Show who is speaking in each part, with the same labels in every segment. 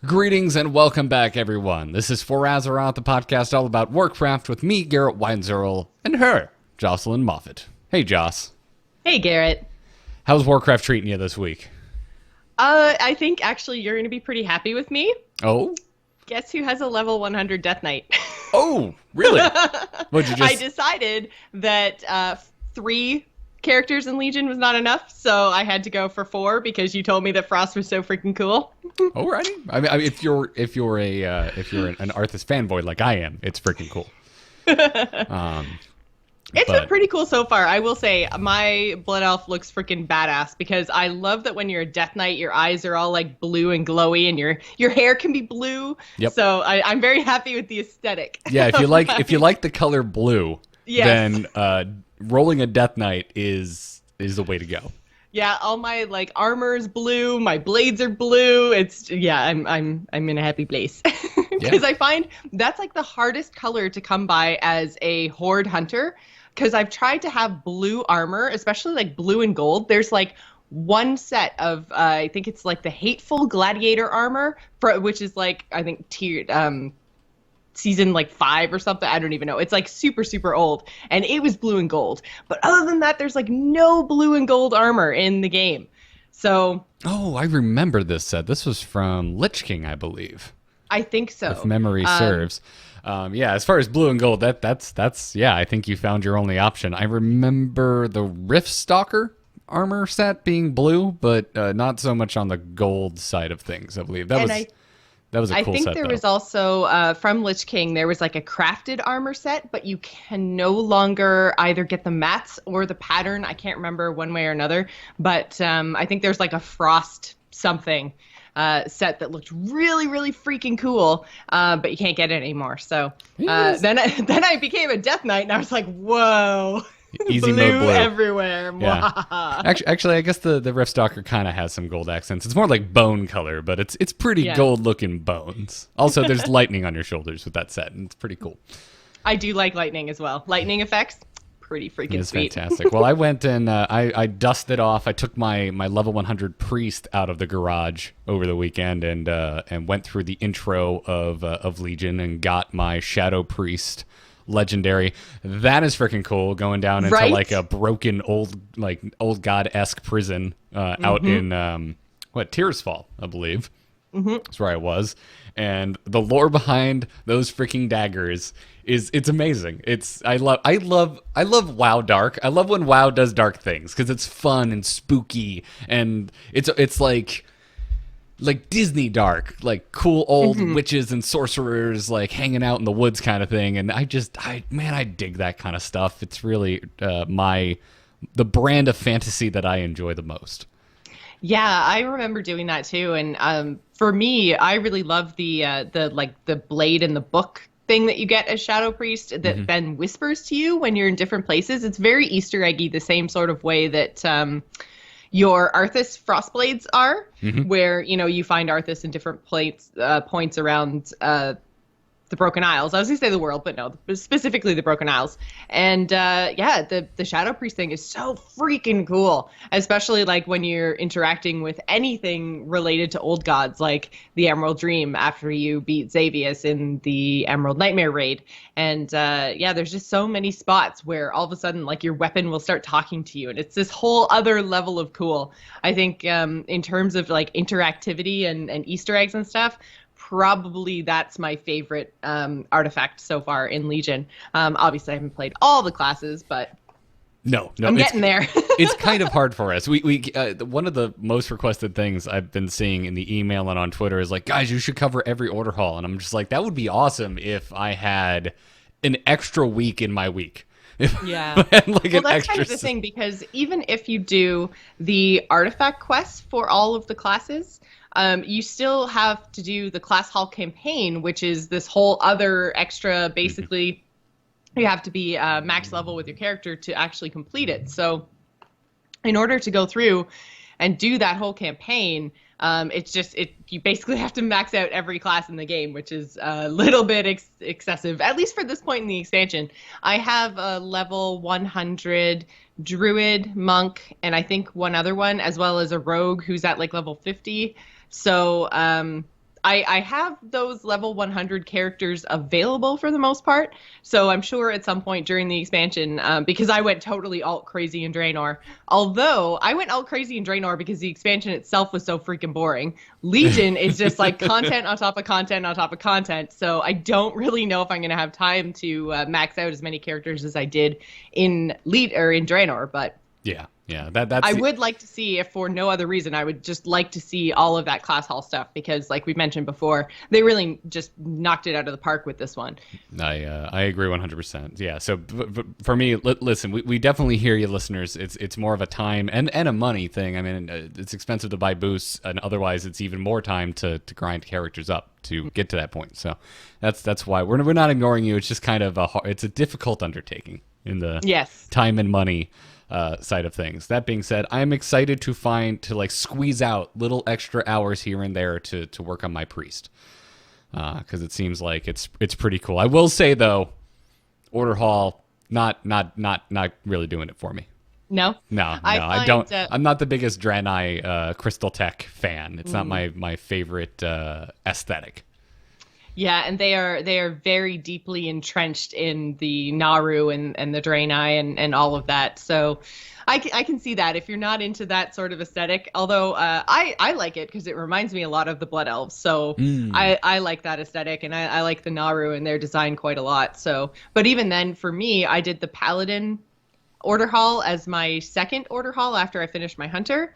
Speaker 1: Greetings and welcome back, everyone. This is For Azeroth, the podcast all about Warcraft with me, Garrett Weinzierl, and her, Jocelyn Moffett. Hey, Joss.
Speaker 2: Hey, Garrett.
Speaker 1: How's Warcraft treating you this week?
Speaker 2: I think actually you're going to be pretty happy with me.
Speaker 1: Oh?
Speaker 2: Guess who has a level 100 Death Knight?
Speaker 1: Oh, really? What'd you just...
Speaker 2: I decided that 3 characters in Legion was not enough, so I had to go for 4 because you told me that Frost was so freaking cool.
Speaker 1: Alrighty. I mean, if you're an Arthas fanboy like I am, it's freaking cool.
Speaker 2: It's been pretty cool so far. I will say my Blood Elf looks freaking badass because I love that when you're a Death Knight, your eyes are all like blue and glowy, and your hair can be blue.
Speaker 1: Yep.
Speaker 2: So I'm very happy with the aesthetic.
Speaker 1: Yeah, if you like the color blue,
Speaker 2: yes.
Speaker 1: then rolling a Death Knight is the way to go.
Speaker 2: Yeah, all my like armor is blue, my blades are blue. I'm in a happy place. Because I find that's like the hardest color to come by as a horde hunter. Because I've tried to have blue armor, especially like blue and gold. There's like one set of I think it's like the Hateful Gladiator armor, which is like I think tiered season like 5 or something. I don't even know. It's like super, super old. And it was blue and gold. But other than that, there's like no blue and gold armor in the game. So.
Speaker 1: Oh, I remember this set. This was from Lich King, I believe.
Speaker 2: I think so.
Speaker 1: If memory serves. Yeah, as far as blue and gold, that's yeah, I think you found your only option. I remember the Rift Stalker armor set being blue, but not so much on the gold side of things, I believe. That was a cool set.
Speaker 2: I think there was also, from Lich King, there was like a crafted armor set, but you can no longer either get the mats or the pattern. I can't remember one way or another, but I think there's like a Frost something set that looked really, really freaking cool, but you can't get it anymore. So then I became a Death Knight, and I was like, whoa.
Speaker 1: Easy mode blue
Speaker 2: everywhere.
Speaker 1: Yeah. Actually, I guess the Rift Stalker kind of has some gold accents. It's more like bone color, but it's pretty gold looking bones. Also, there's lightning on your shoulders with that set, and it's pretty cool.
Speaker 2: I do like lightning as well. Lightning effects, pretty freaking sweet.
Speaker 1: It's fantastic. Well, I went and I dusted off. I took my level 100 priest out of the garage over the weekend and went through the intro of Legion and got my Shadow Priest legendary. That is freaking cool, going down into like a broken old god-esque prison out in Tearsfall, I believe. That's where I was. And the lore behind those freaking daggers it's amazing. I love WoW Dark. I love when WoW does dark things because it's fun and spooky, and it's like Disney dark, like cool old witches and sorcerers like hanging out in the woods kind of thing. And I dig that kind of stuff. It's really the brand of fantasy that I enjoy the most.
Speaker 2: Yeah, I remember doing that too. And for me, I really love the blade in the book thing that you get as Shadow Priest that then whispers to you when you're in different places. It's very Easter eggy, the same sort of way that your Arthas Frostblades are, where, you find Arthas in different points around the Broken Isles. I was going to say the world, but no, specifically the Broken Isles. And the Shadow Priest thing is so freaking cool, especially like when you're interacting with anything related to old gods, like the Emerald Dream after you beat Xavius in the Emerald Nightmare raid. And there's just so many spots where all of a sudden like your weapon will start talking to you, and it's this whole other level of cool. I think in terms of like interactivity and Easter eggs and stuff, probably that's my favorite artifact so far in Legion. Obviously, I haven't played all the classes, but
Speaker 1: no,
Speaker 2: I'm getting there.
Speaker 1: It's kind of hard for us. We one of the most requested things I've been seeing in the email and on Twitter is like, guys, you should cover every order hall, and I'm just like, that would be awesome if I had an extra week in my week.
Speaker 2: Yeah.
Speaker 1: That's
Speaker 2: kind of the thing, because even if you do the artifact quests for all of the classes, you still have to do the class hall campaign, which is this whole other extra, basically, you have to be max level with your character to actually complete it. So in order to go through and do that whole campaign, you basically have to max out every class in the game, which is a little bit excessive, at least for this point in the expansion. I have a level 100 druid, monk, and I think one other one, as well as a rogue who's at like level 50. So I have those level 100 characters available for the most part, so I'm sure at some point during the expansion, because I went totally alt crazy in Draenor. Although I went alt crazy in Draenor because the expansion itself was so freaking boring. Legion is just like content on top of content on top of content, so I don't really know if I'm going to have time to max out as many characters as I did in Draenor, but
Speaker 1: Yeah. That's
Speaker 2: I would like to see, if for no other reason, I would just like to see all of that class hall stuff because, like we mentioned before, they really just knocked it out of the park with this one.
Speaker 1: I agree 100%. Yeah. So for me, listen, we definitely hear you, listeners. It's more of a time and a money thing. I mean, it's expensive to buy boosts, and otherwise, it's even more time to grind characters up to get to that point. So that's why we're not ignoring you. It's just kind of it's a difficult undertaking in the time and money side of things. That being said, I'm excited to like squeeze out little extra hours here and there to work on my priest, because it seems like it's pretty cool. I will say though, Order Hall not really doing it for me.
Speaker 2: No,
Speaker 1: I don't. I'm not the biggest Draenei Crystal Tech fan. It's not my favorite aesthetic.
Speaker 2: Yeah, and they are very deeply entrenched in the Naru and the Draenei and all of that. So I can see that if you're not into that sort of aesthetic. Although I like it because it reminds me a lot of the Blood Elves. So I like that aesthetic, and I like the Naru and their design quite a lot. So, but even then, for me, I did the Paladin Order Hall as my second Order Hall after I finished my Hunter.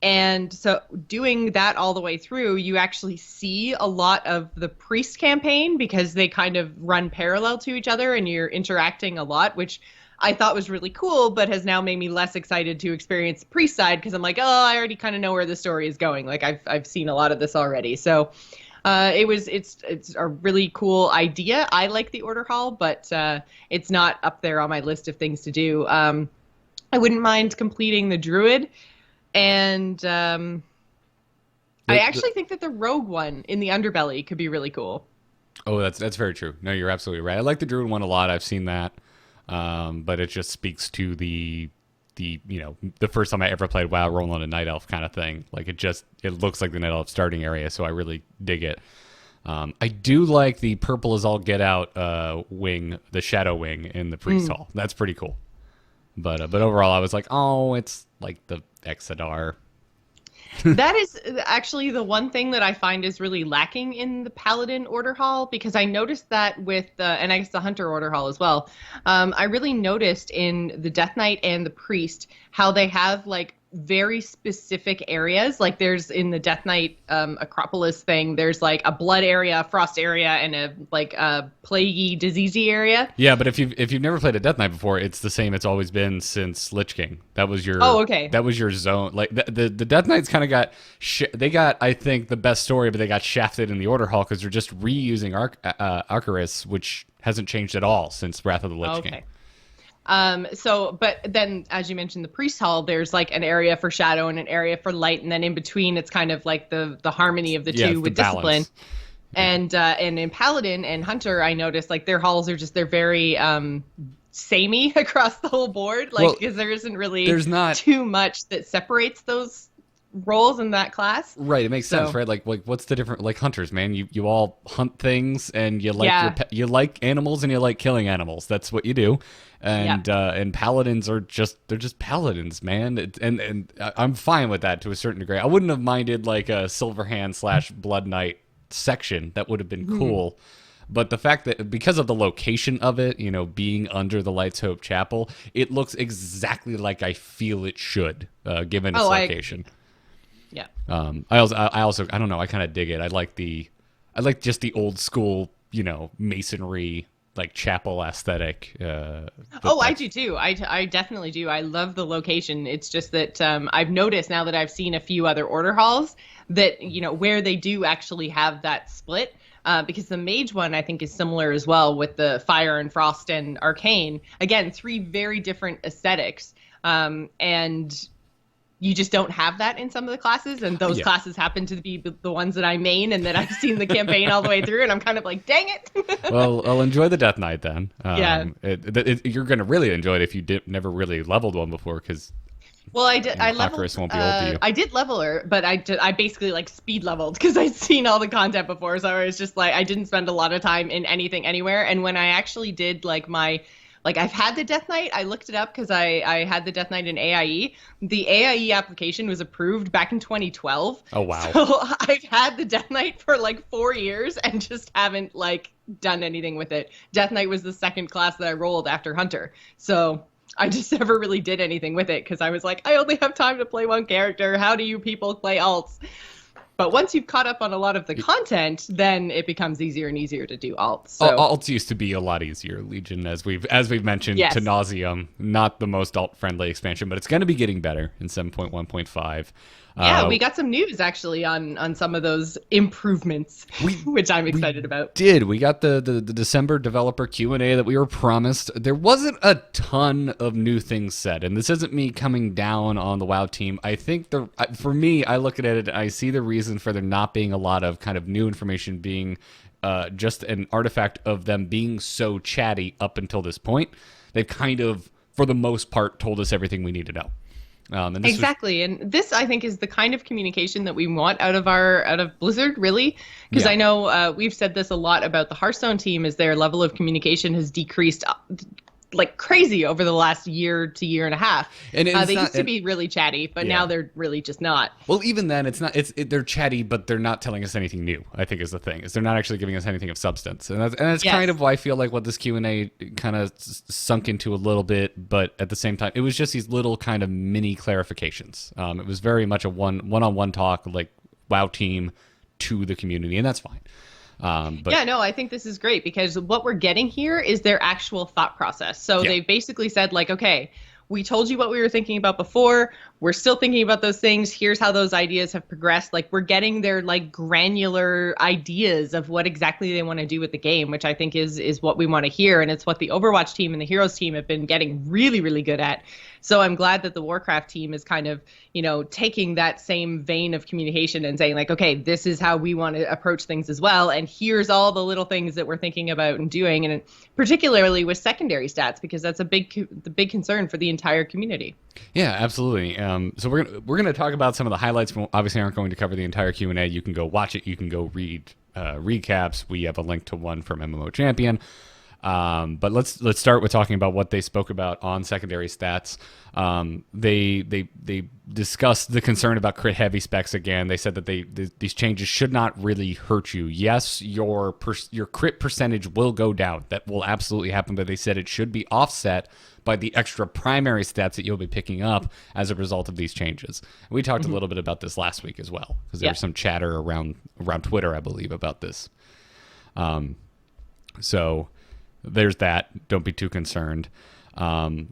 Speaker 2: And so doing that all the way through, you actually see a lot of the priest campaign because they kind of run parallel to each other and you're interacting a lot, which I thought was really cool, but has now made me less excited to experience the priest side because I'm like, oh, I already kind of know where the story is going. Like I've seen a lot of this already. So it's a really cool idea. I like the Order Hall, but it's not up there on my list of things to do. I wouldn't mind completing the Druid. And I actually think that the Rogue one in the Underbelly could be really cool.
Speaker 1: Oh, that's very true. No, you're absolutely right. I like the Druid one a lot. I've seen that, but it just speaks to the first time I ever played WoW rolling a Night Elf kind of thing. Like it looks like the Night Elf starting area, so I really dig it. I do like the purple as all get out wing, the Shadow Wing in the Priest Hall. That's pretty cool. But overall, I was like, oh, it's like the Exodar.
Speaker 2: That is actually the one thing that I find is really lacking in the Paladin Order Hall, because I noticed that with and I guess the Hunter Order Hall as well. I really noticed in the Death Knight and the Priest how they have like very specific areas. Like there's in the Death Knight Acropolis thing, there's like a blood area, a frost area, and a plaguey, diseasey area.
Speaker 1: Yeah, but if you've never played a Death Knight before, it's the same. It's always been since Lich King. That was your That was your zone. Like the Death Knights kind of got they got, I think, the best story, but they got shafted in the Order Hall because they're just reusing Arcaris, which hasn't changed at all since Wrath of the Lich King.
Speaker 2: But then, as you mentioned, the Priest Hall, there's like an area for shadow and an area for light, and then in between, it's kind of like the harmony of the two with discipline. And in Paladin and Hunter, I noticed like their halls are they're very samey across the whole board, like because there isn't really too much that separates those roles in that class.
Speaker 1: Right, it makes sense, right? Like what's the different, like hunters, man? You all hunt things and you like you like animals and you like killing animals. That's what you do. And paladins are they're just paladins, man. And I'm fine with that to a certain degree. I wouldn't have minded like a Silverhand / Blood Knight section. That would have been cool. But the fact that because of the location of it, being under the Lights Hope Chapel, it looks exactly like I feel it should, given its location.
Speaker 2: Yeah.
Speaker 1: I also I don't know, I kind of dig it. I like just the old school, masonry, like chapel aesthetic.
Speaker 2: I do too. I definitely do. I love the location. It's just that I've noticed now that I've seen a few other order halls that, where they do actually have that split. Because the mage one, I think, is similar as well with the fire and frost and arcane. Again, 3 very different aesthetics. And you just don't have that in some of the classes, and those classes happen to be the ones that I main and that I've seen the campaign all the way through, and I'm kind of like, dang it.
Speaker 1: Well, I'll enjoy the Death Knight then. You're going to really enjoy it if you never really leveled one before, because
Speaker 2: Well, I did. I leveled.
Speaker 1: Hawkerus won't be old to you.
Speaker 2: I did level her, but I basically like speed leveled because I'd seen all the content before, so I was just like, I didn't spend a lot of time in anything anywhere. And when I actually did like I've had the Death Knight. I looked it up because I had the Death Knight in AIE. The AIE application was approved back in 2012.
Speaker 1: Oh, wow.
Speaker 2: So I've had the Death Knight for like 4 years and just haven't like done anything with it. Death Knight was the second class that I rolled after Hunter. So I just never really did anything with it because I was like, I only have time to play one character. How do you people play alts? But once you've caught up on a lot of the content, then it becomes easier and easier to do alts. So.
Speaker 1: Alts used to be a lot easier, Legion, as we've mentioned
Speaker 2: Yes.
Speaker 1: to nauseum. Not the most alt-friendly expansion, but it's going to be getting better in 7.1.5.
Speaker 2: Yeah, we got some news actually on some of those improvements, which I'm excited about.
Speaker 1: We got the December developer Q&A that we were promised. There wasn't a ton of new things said, and this isn't me coming down on the WoW team. I think for me, I look at it and I see the reason for there not being a lot of kind of new information being just an artifact of them being so chatty up until this point. They've kind of, for the most part, told us everything we need to know.
Speaker 2: Exactly. And this, I think, is the kind of communication that we want out of Blizzard, really. Because I know we've said this a lot about the Hearthstone team, is their level of communication has decreased like crazy over the last year to year and a half. And they used to be really chatty, but now they're really just not.
Speaker 1: Well, even then, they're chatty, but they're not telling us anything new, I think is the thing. Is they're not actually giving us anything of substance. And that's kind of why I feel like what this Q&A kind of sunk into a little bit, but at the same time, it was just these little kind of mini clarifications. It was very much a one-on-one talk, like WoW team to the community, and that's fine.
Speaker 2: I think this is great because what we're getting here is their actual thought process. So they basically said like, okay, we told you what we were thinking about before. We're still thinking about those things. Here's how those ideas have progressed. Like we're getting their like granular ideas of what exactly they want to do with the game, which I think is what we want to hear. And it's what the Overwatch team and the Heroes team have been getting really, really good at. So I'm glad that the Warcraft team is kind of, taking that same vein of communication and saying like, okay, this is how we want to approach things as well. And here's all the little things that we're thinking about and doing. And particularly with secondary stats, because that's the big concern for the entire community.
Speaker 1: Yeah, absolutely. So we're gonna talk about some of the highlights. We obviously aren't going to cover the entire Q&A. You can go watch it. You can go read recaps. We have a link to one from MMO Champion. But let's start with talking about what they spoke about on secondary stats. They discussed the concern about crit heavy specs again. They said that these changes should not really hurt you. Yes, your crit percentage will go down. That will absolutely happen. But they said it should be offset by the extra primary stats that you'll be picking up as a result of these changes. And we talked a little bit about this last week as well, because there was some chatter around Twitter, I believe, about this. So there's that. Don't be too concerned.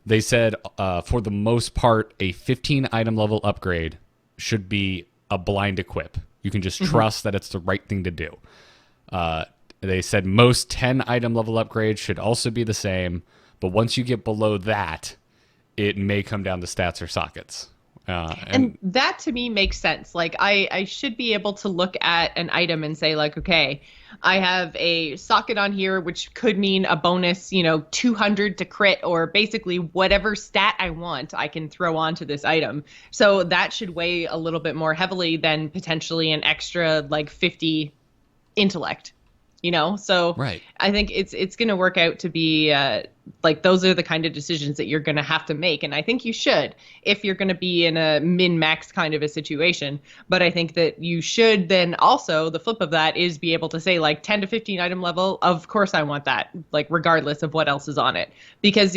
Speaker 1: They said, for the most part, a 15 item level upgrade should be a blind equip. You can just trust that it's the right thing to do. They said most 10 item level upgrades should also be the same, but once you get below that, it may come down to stats or sockets.
Speaker 2: And that to me makes sense. Like I should be able to look at an item and say like, okay, I have a socket on here, which could mean a bonus, 200 to crit, or basically whatever stat I want, I can throw onto this item. So that should weigh a little bit more heavily than potentially an extra like 50 intellect. So
Speaker 1: right.
Speaker 2: I think it's going to work out to be like those are the kind of decisions that you're going to have to make. And I think you should if you're going to be in a min-max kind of a situation. But I think that you should then also, the flip of that is be able to say like 10 to 15 item level. Of course, I want that, like regardless of what else is on it, because,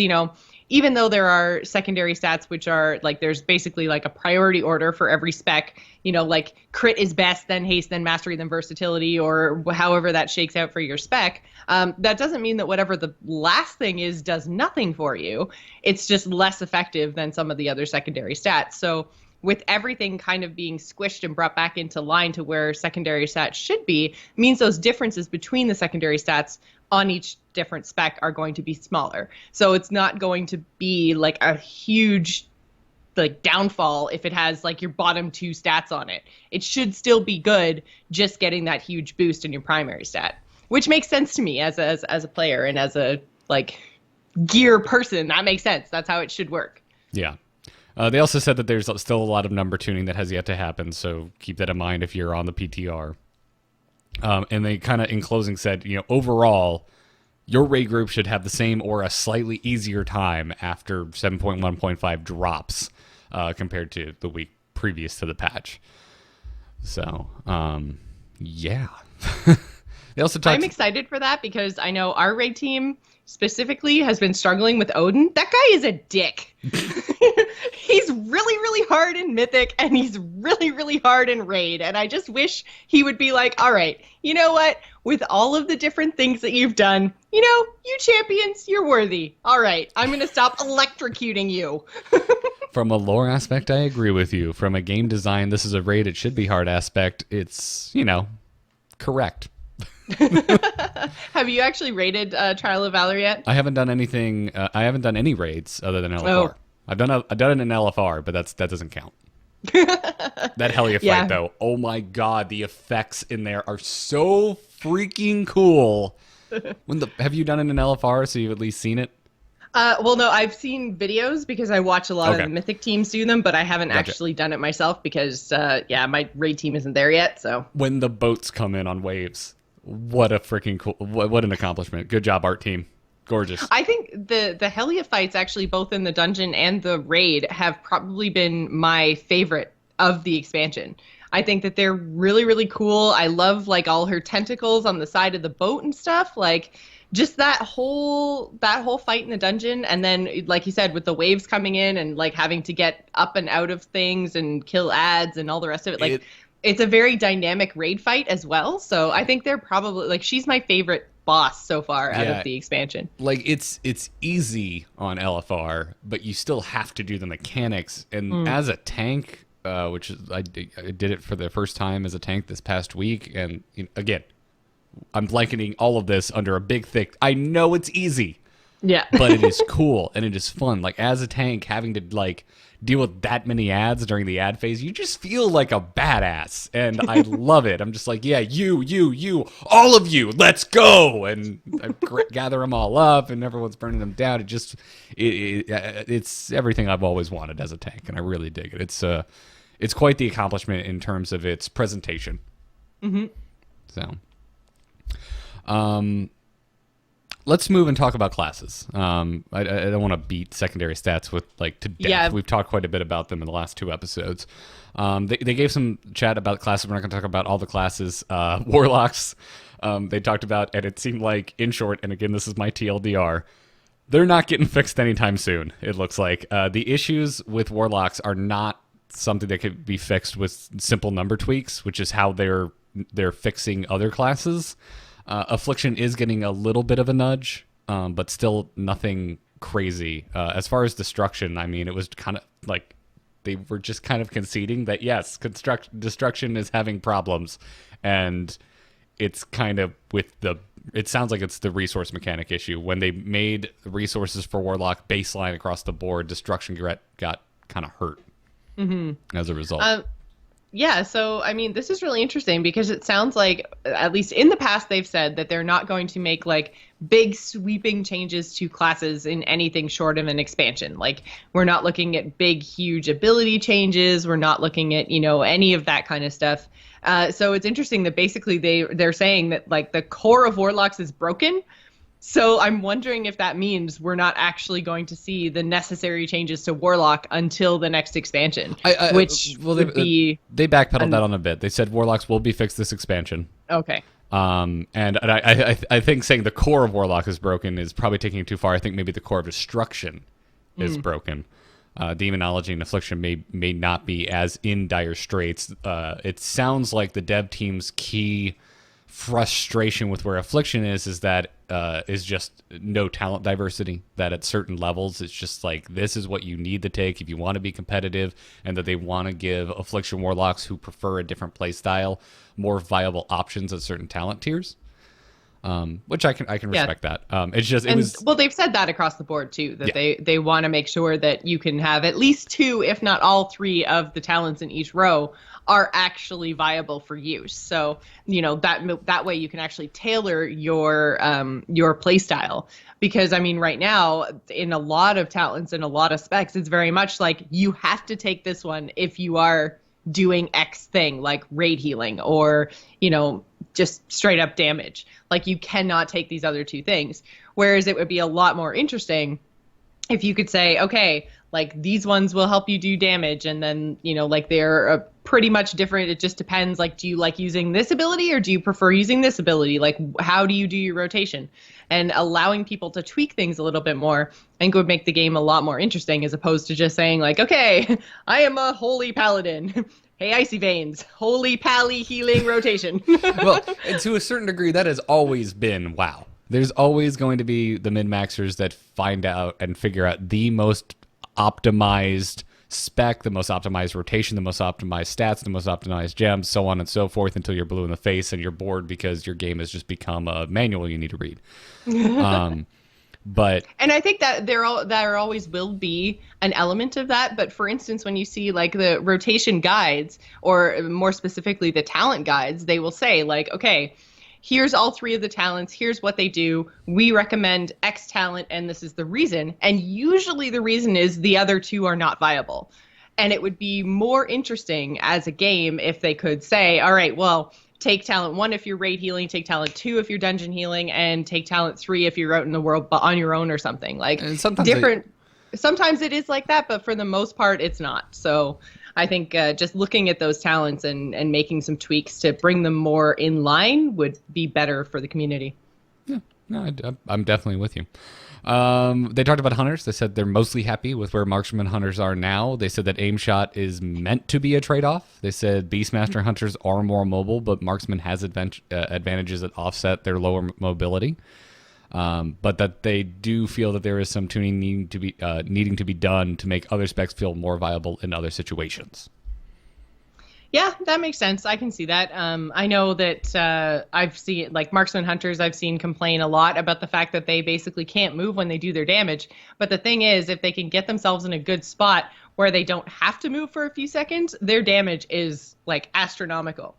Speaker 2: even though there are secondary stats, which are like, there's basically like a priority order for every spec, like crit is best, then haste, then mastery, then versatility, or however that shakes out for your spec. That doesn't mean that whatever the last thing is does nothing for you. It's just less effective than some of the other secondary stats. So with everything kind of being squished and brought back into line to where secondary stats should be, means those differences between the secondary stats on each different spec are going to be smaller. So it's not going to be like a huge like downfall if it has like your bottom two stats on it. It should still be good, just getting that huge boost in your primary stat, which makes sense to me as a player and as a like gear person. That makes sense. That's how it should work.
Speaker 1: Yeah. They also said that there's still a lot of number tuning that has yet to happen, so keep that in mind if you're on the PTR. And they kind of, in closing, said, overall, your raid group should have the same or a slightly easier time after 7.1.5 drops compared to the week previous to the patch. So, yeah. They also
Speaker 2: I'm excited for that because I know our raid team specifically has been struggling with Odin. That guy is a dick. He's really, really hard in Mythic, and he's really, really hard in Raid. And I just wish he would be like, all right, you know what? With all of the different things that you've done, you champions, you're worthy. All right, I'm going to stop electrocuting you.
Speaker 1: From a lore aspect, I agree with you. From a game design, this is a Raid, it should be hard aspect. It's, correct.
Speaker 2: Have you actually raided Trial of Valor yet?
Speaker 1: I haven't done anything. I haven't done any raids other than LFR.
Speaker 2: Oh.
Speaker 1: I've done it in LFR, but that doesn't count. That Hellia fight, though. Oh my god, the effects in there are so freaking cool. Have you done it in LFR? So you've at least seen it?
Speaker 2: Well, no, I've seen videos because I watch a lot of the Mythic teams do them, but I haven't actually done it myself because, my raid team isn't there yet. So
Speaker 1: when the boats come in on waves, what a freaking cool! What an accomplishment! Good job, art team. Gorgeous.
Speaker 2: I think the Hellia fights, actually, both in the dungeon and the raid, have probably been my favorite of the expansion. I think that they're really, really cool. I love all her tentacles on the side of the boat and stuff. Just that whole fight in the dungeon, and then, like you said, with the waves coming in and having to get up and out of things and kill ads and all the rest of it. It's a very dynamic raid fight as well. So I think they're probably she's my favorite boss so far out of the expansion.
Speaker 1: It's easy on LFR, but you still have to do the mechanics. And as a tank, which is, I did it for the first time as a tank this past week, and again, I'm blanketing all of this under a big thick. I know it's easy, but it is cool and it is fun. As a tank, having to deal with that many ads during the ad phase, you just feel like a badass, and I love it. I'm just you, all of you, let's go, and I gather them all up, and everyone's burning them down. It's everything I've always wanted as a tank, and I really dig it. It's quite the accomplishment in terms of its presentation.
Speaker 2: Mm-hmm.
Speaker 1: So, let's move and talk about classes. I don't want to beat secondary stats to death. Yeah. We've talked quite a bit about them in the last 2 episodes. They gave some chat about classes. We're not going to talk about all the classes. Warlocks, they talked about, and it seemed like, in short, and again, this is my TLDR, they're not getting fixed anytime soon, it looks like. The issues with Warlocks are not something that could be fixed with simple number tweaks, which is how they're fixing other classes. Affliction is getting a little bit of a nudge, but still nothing crazy. As far as destruction, I mean, it was kind of they were just kind of conceding that, yes, destruction is having problems, and it's kind of it sounds like it's the resource mechanic issue. When they made resources for Warlock baseline across the board, destruction got kind of hurt as a result.
Speaker 2: Yeah, so, I mean, this is really interesting because it sounds like, at least in the past, they've said that they're not going to make, big sweeping changes to classes in anything short of an expansion. We're not looking at big, huge ability changes. We're not looking at, any of that kind of stuff. So it's interesting that basically they're saying that, the core of Warlocks is broken. So I'm wondering if that means we're not actually going to see the necessary changes to Warlock until the next expansion,
Speaker 1: they backpedaled that on a bit. They said Warlocks will be fixed this expansion.
Speaker 2: Okay.
Speaker 1: And I think saying the core of Warlock is broken is probably taking it too far. I think maybe the core of Destruction is broken. Demonology and Affliction may not be as in dire straits. It sounds like the dev team's key frustration with where Affliction is that is just no talent diversity, that at certain levels it's just this is what you need to take if you want to be competitive, and that they want to give Affliction Warlocks who prefer a different play style more viable options at certain talent tiers. which I can respect that. It's just
Speaker 2: well, they've said that across the board too, that they want to make sure that you can have at least 2, if not all 3 of the talents in each row are actually viable for use. So, that way you can actually tailor your play style. Because, I mean, right now, in a lot of talents and a lot of specs, it's very much like you have to take this one if you are doing X thing, like raid healing or, just straight up damage. Like, you cannot take these other 2 things. Whereas it would be a lot more interesting if you could say, okay, like these ones will help you do damage, and then, like they're pretty much different. It just depends, like, do you like using this ability or do you prefer using this ability? Like, how do you do your rotation? And allowing people to tweak things a little bit more, I think would make the game a lot more interesting, as opposed to just saying like, okay, I am a holy paladin. Hey, Icy Veins, holy pally healing rotation.
Speaker 1: Well, and to a certain degree, that has always been WoW. There's always going to be the min-maxers that find out and figure out the most optimized spec, the most optimized rotation, the most optimized stats, the most optimized gems, so on and so forth, until you're blue in the face and you're bored because your game has just become a manual you need to read. And
Speaker 2: I think that there always will be an element of that. But for instance, when you see like the rotation guides, or more specifically the talent guides, they will say like, okay, here's all 3 of the talents. Here's what they do. We recommend X talent, and this is the reason. And usually the reason is the other 2 are not viable. And it would be more interesting as a game if they could say, all right, well, take talent 1 if you're raid healing, take talent 2 if you're dungeon healing, and take talent 3 if you're out in the world but on your own or something. Like, sometimes it is like that, but for the most part, it's not. So I think just looking at those talents and making some tweaks to bring them more in line would be better for the community.
Speaker 1: Yeah, no, I'm definitely with you. They talked about hunters. They said they're mostly happy with where marksman hunters are now. They said that aim shot is meant to be a trade-off. They said Beastmaster hunters are more mobile, but marksman has advantages that offset their lower mobility. But that they do feel that there is some tuning needing to be done to make other specs feel more viable in other situations.
Speaker 2: Yeah, that makes sense. I can see that. I know that I've seen, like, marksman hunters, I've seen complain a lot about the fact that they basically can't move when they do their damage. But the thing is, if they can get themselves in a good spot where they don't have to move for a few seconds, their damage is, like, astronomical.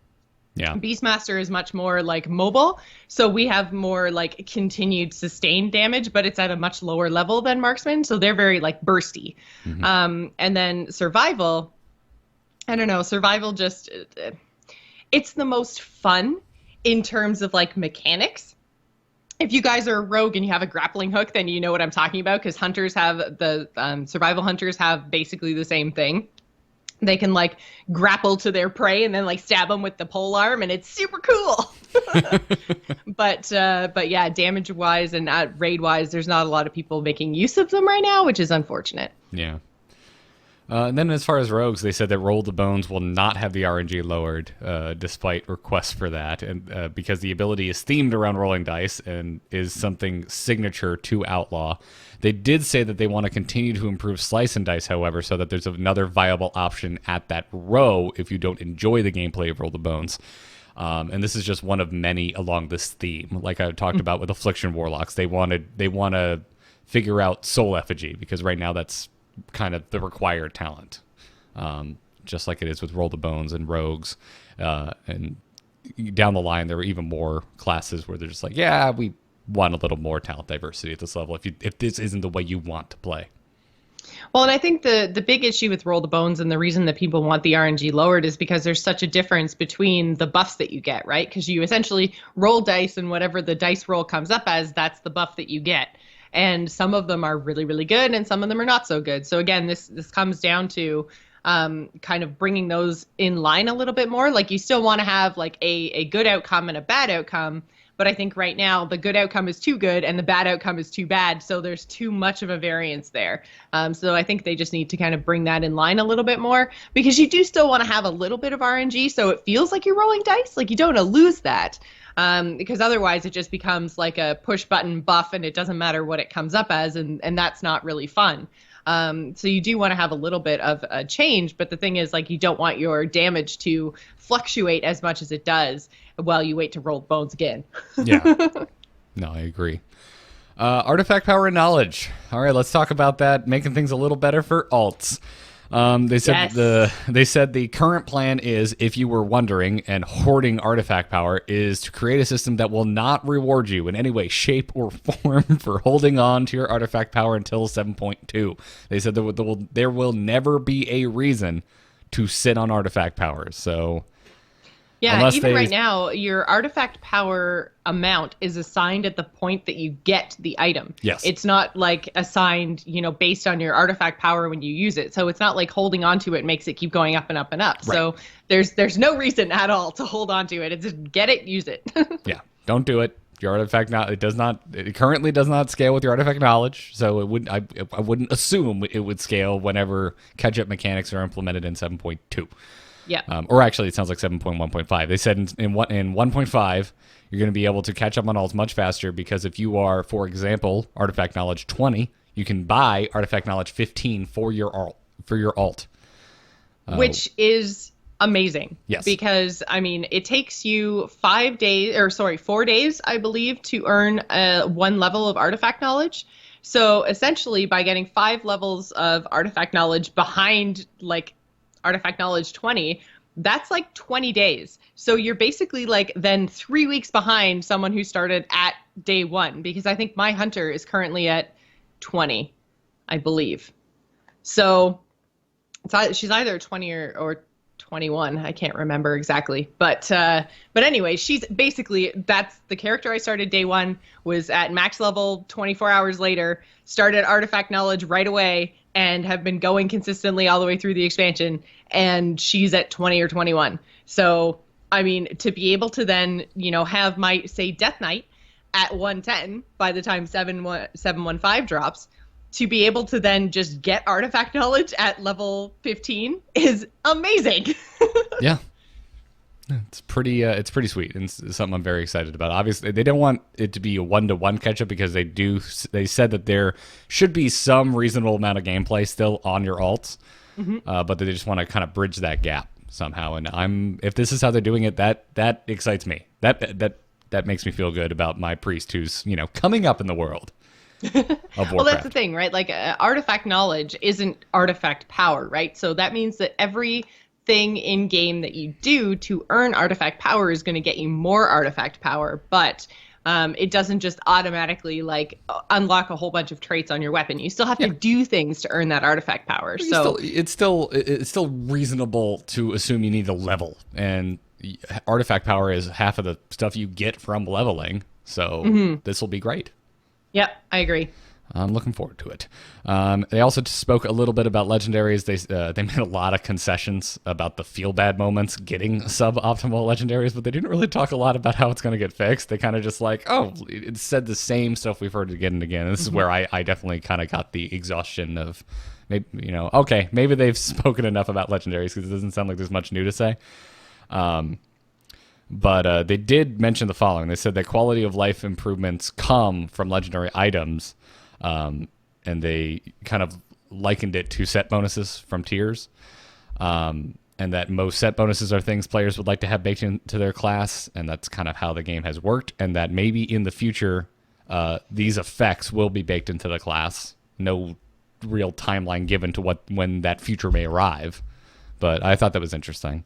Speaker 1: Yeah.
Speaker 2: Beastmaster is much more like mobile, so we have more like continued sustained damage, but it's at a much lower level than marksman, so they're very like bursty. Mm-hmm. And then survival, I don't know, survival just, it's the most fun in terms of like mechanics. If you guys are a rogue and you have a grappling hook, then you know what I'm talking about, because hunters have survival hunters have basically the same thing. They can like grapple to their prey and then like stab them with the pole arm, and it's super cool. But yeah, damage wise and raid wise, there's not a lot of people making use of them right now, which is unfortunate.
Speaker 1: Yeah. And then as far as rogues, they said that Roll the Bones will not have the RNG lowered, despite requests for that, and because the ability is themed around rolling dice and is something signature to Outlaw. They did say that they want to continue to improve Slice and Dice, however, so that there's another viable option at that row if you don't enjoy the gameplay of Roll the Bones. And this is just one of many along this theme. Like I talked about with Affliction Warlocks, they want to figure out Soul Effigy, because right now that's kind of the required talent, just like it is with Roll the Bones and Rogues. And down the line, there are even more classes where they're just like, yeah, we want a little more talent diversity at this level if this isn't the way you want to play.
Speaker 2: Well, and I think the big issue with Roll the Bones, and the reason that people want the RNG lowered, is because there's such a difference between the buffs that you get, right? Because you essentially roll dice, and whatever the dice roll comes up as, that's the buff that you get. And some of them are really, really good, and some of them are not so good. So again, this comes down to kind of bringing those in line a little bit more. Like, you still want to have like a good outcome and a bad outcome. But I think right now the good outcome is too good and the bad outcome is too bad. So there's too much of a variance there. So I think they just need to kind of bring that in line a little bit more, because you do still want to have a little bit of RNG so it feels like you're rolling dice. Like, you don't want to lose that, because otherwise it just becomes like a push button buff and it doesn't matter what it comes up as. And that's not really fun. So you do want to have a little bit of a change, but the thing is, like, you don't want your damage to fluctuate as much as it does. while you wait to roll bones again.
Speaker 1: Yeah. No, I agree. Artifact power and knowledge. All right, let's talk about that. Making things a little better for alts. They said the current plan is, if you were wondering, and hoarding artifact power is to create a system that will not reward you in any way, shape, or form for holding on to your artifact power until 7.2. They said there will never be a reason to sit on artifact power. So
Speaker 2: yeah, even right now, your artifact power amount is assigned at the point that you get the item.
Speaker 1: Yes.
Speaker 2: It's not like assigned, based on your artifact power when you use it. So it's not like holding on to it makes it keep going up and up and up. Right. So there's no reason at all to hold on to it. It's just get it, use it.
Speaker 1: Yeah, don't do it. Your artifact it currently does not scale with your artifact knowledge, so I wouldn't assume it would scale whenever catch-up mechanics are implemented in 7.2.
Speaker 2: Yeah.
Speaker 1: Or actually, it sounds like 7.1.5. They said in 1.5, you're going to be able to catch up on alts much faster, because if you are, for example, artifact knowledge 20, you can buy artifact knowledge 15 for your alt.
Speaker 2: Which is amazing.
Speaker 1: Yes.
Speaker 2: Because, it takes you 4 days, I believe, to earn 1 level of artifact knowledge. So essentially, by getting 5 levels of artifact knowledge behind, artifact knowledge 20, that's 20 days. So you're basically then 3 weeks behind someone who started at day 1, because I think my hunter is currently at 20, I believe. So she's either 20 or 21. I can't remember exactly. But anyway, she's basically, that's the character I started day 1, was at max level 24 hours later, started artifact knowledge right away, and have been going consistently all the way through the expansion, and she's at 20 or 21. So, to be able to then, have my, say, Death Knight at 110 by the time 715 drops, to be able to then just get artifact knowledge at level 15 is amazing.
Speaker 1: Yeah. It's pretty sweet, and it's something I'm very excited about. Obviously, they don't want it to be a 1-to-1 catch-up, because they said that there should be some reasonable amount of gameplay still on your alts, but they just want to kind of bridge that gap somehow. And if this is how they're doing it, that excites me. That makes me feel good about my priest who's coming up in the world of Warcraft.
Speaker 2: Well, that's the thing, right? Artifact knowledge isn't artifact power, right? So that means that every thing in game that you do to earn artifact power is going to get you more artifact power, but it doesn't just automatically unlock a whole bunch of traits on your weapon. You still have to do things to earn that artifact power. So
Speaker 1: it's still reasonable to assume you need a level, and artifact power is half of the stuff you get from leveling. So this will be great.
Speaker 2: Yep, I agree.
Speaker 1: I'm looking forward to it. They also spoke a little bit about legendaries. They made a lot of concessions about the feel bad moments getting suboptimal legendaries, but they didn't really talk a lot about how it's going to get fixed. They kind of just it said the same stuff we've heard again and again. This is where I definitely kind of got the exhaustion of, maybe, okay, maybe they've spoken enough about legendaries, because it doesn't sound like there's much new to say. But they did mention the following. They said that quality of life improvements come from legendary items. And they kind of likened it to set bonuses from tiers, and that most set bonuses are things players would like to have baked into their class, and that's kind of how the game has worked, and that maybe in the future these effects will be baked into the class. No real timeline given to when that future may arrive, but I thought that was interesting.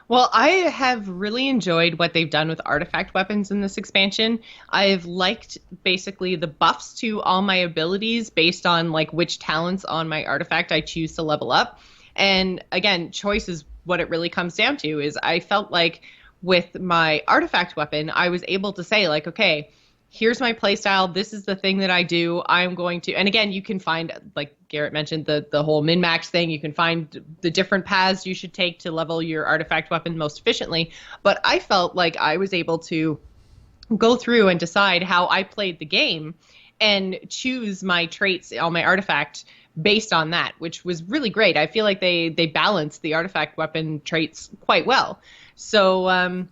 Speaker 2: Well, I have really enjoyed what they've done with artifact weapons in this expansion. I've liked basically the buffs to all my abilities based on which talents on my artifact I choose to level up. And again, choice is what it really comes down to. Is I felt like with my artifact weapon, I was able to say okay, here's my playstyle. This is the thing that I do. I'm going to, and again, you can find, like Garrett mentioned, the whole min-max thing. You can find the different paths you should take to level your artifact weapon most efficiently. But I felt like I was able to go through and decide how I played the game and choose my traits on my artifact based on that, which was really great. I feel like they balanced the artifact weapon traits quite well. So,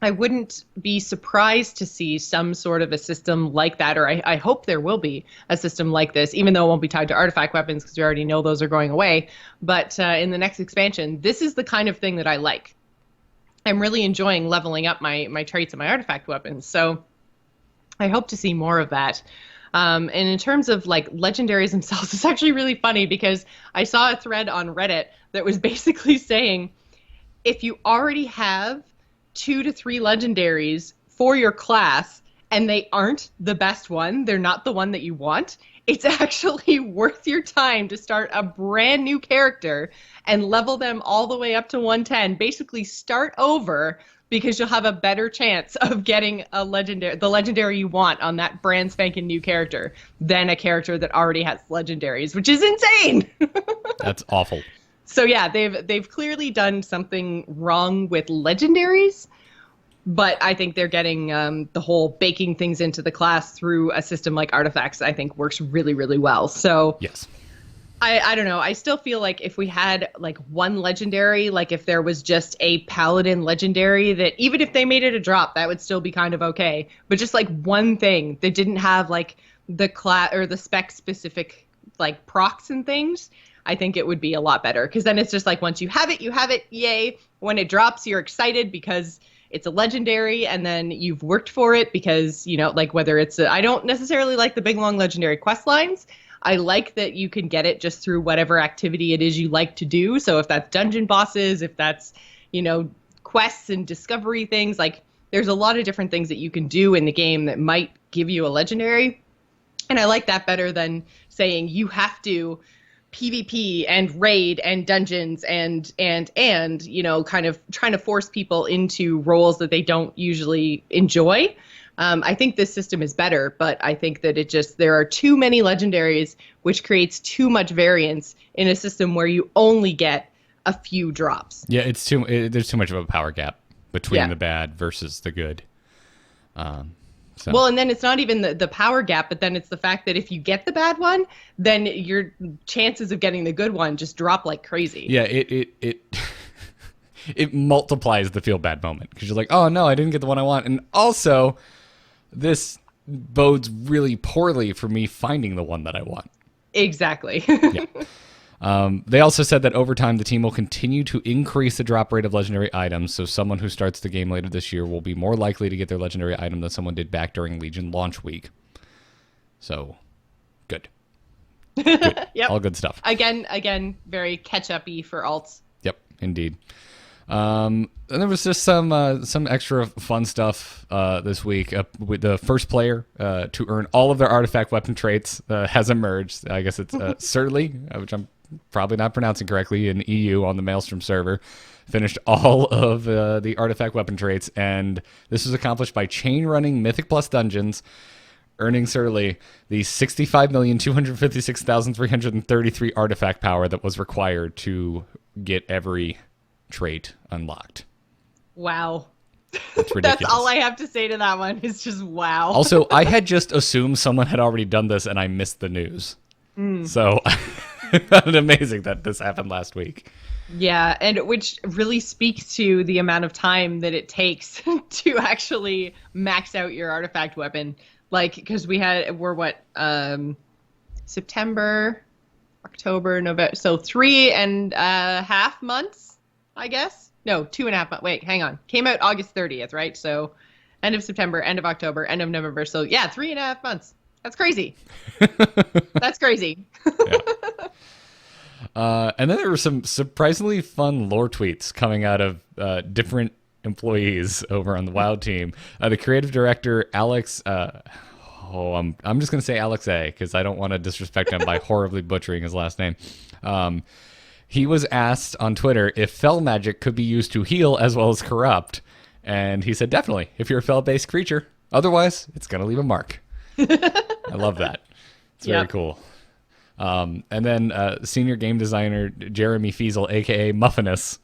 Speaker 2: I wouldn't be surprised to see some sort of a system like that, or I hope there will be a system like this, even though it won't be tied to artifact weapons because we already know those are going away. But in the next expansion, this is the kind of thing that I like. I'm really enjoying leveling up my traits and my artifact weapons. So I hope to see more of that. And in terms of like legendaries themselves, it's actually really funny because I saw a thread on Reddit that was basically saying, if you already have 2 to 3 legendaries for your class and they aren't the best one, they're not the one that you want, it's actually worth your time to start a brand new character and level them all the way up to 110. Basically start over, because you'll have a better chance of getting the legendary you want on that brand spanking new character than a character that already has legendaries, which is insane.
Speaker 1: That's awful.
Speaker 2: So yeah, they've clearly done something wrong with legendaries, but I think they're getting the whole baking things into the class through a system like artifacts, I think works really, really well. So
Speaker 1: yes.
Speaker 2: I don't know. I still feel like if we had like one legendary, like if there was just a paladin legendary, that even if they made it a drop, that would still be kind of okay. But just like one thing that didn't have like the class or the spec specific like procs and things, I think it would be a lot better. Because then it's just like once you have it, yay. When it drops, you're excited because it's a legendary, and then you've worked for it because, you know, like whether it's I don't necessarily like the big long legendary quest lines. I like that you can get it just through whatever activity it is you like to do. So if that's dungeon bosses, if that's, you know, quests and discovery things, like there's a lot of different things that you can do in the game that might give you a legendary. And I like that better than saying you have to PvP and raid and dungeons and, you know, kind of trying to force people into roles that they don't usually enjoy. I think this system is better, but I think that there are too many legendaries, which creates too much variance in a system where you only get a few drops.
Speaker 1: Yeah, there's too much of a power gap between the bad versus the good. So.
Speaker 2: Well, and then it's not even the power gap, but then it's the fact that if you get the bad one, then your chances of getting the good one just drop like crazy.
Speaker 1: Yeah, it it multiplies the feel bad moment because you're like, oh no, I didn't get the one I want, and also this bodes really poorly for me finding the one that I want.
Speaker 2: Exactly.
Speaker 1: Yeah. They also said that over time, the team will continue to increase the drop rate of legendary items, so someone who starts the game later this year will be more likely to get their legendary item than someone did back during Legion launch week. So, good. Good.
Speaker 2: Yep.
Speaker 1: All good stuff.
Speaker 2: Again, very catch-up-y for alts.
Speaker 1: Yep, indeed. And there was just some extra fun stuff this week. With the first player to earn all of their artifact weapon traits has emerged. I guess it's Ceril, which I'm probably not pronouncing correctly, in EU on the Maelstrom server. Finished all of the artifact weapon traits, and this was accomplished by chain running Mythic Plus dungeons, earning Ceril the 65,256,333 artifact power that was required to get every trait unlocked.
Speaker 2: Wow.
Speaker 1: That's ridiculous.
Speaker 2: That's all I have to say to that one. It's just wow.
Speaker 1: Also, I had just assumed someone had already done this and I missed the news. So I found it amazing that this happened last week.
Speaker 2: Yeah, and which really speaks to the amount of time that it takes to actually max out your artifact weapon. Like, because we're September, October, November, so 3.5 months, I guess. No, 2.5 months. Wait, hang on. Came out August 30th, right? So end of September, end of October, end of November. So yeah, 3.5 months. That's crazy. That's crazy.
Speaker 1: Yeah. And then there were some surprisingly fun lore tweets coming out of different employees over on the WoW team. The creative director, Alex... I'm just going to say Alex A, because I don't want to disrespect him by horribly butchering his last name. He was asked on Twitter if fel magic could be used to heal as well as corrupt. And he said, definitely, if you're a fel-based creature. Otherwise, it's going to leave a mark. I love that. It's very cool. And then senior game designer Jeremy Fiesel, a.k.a. Muffinus,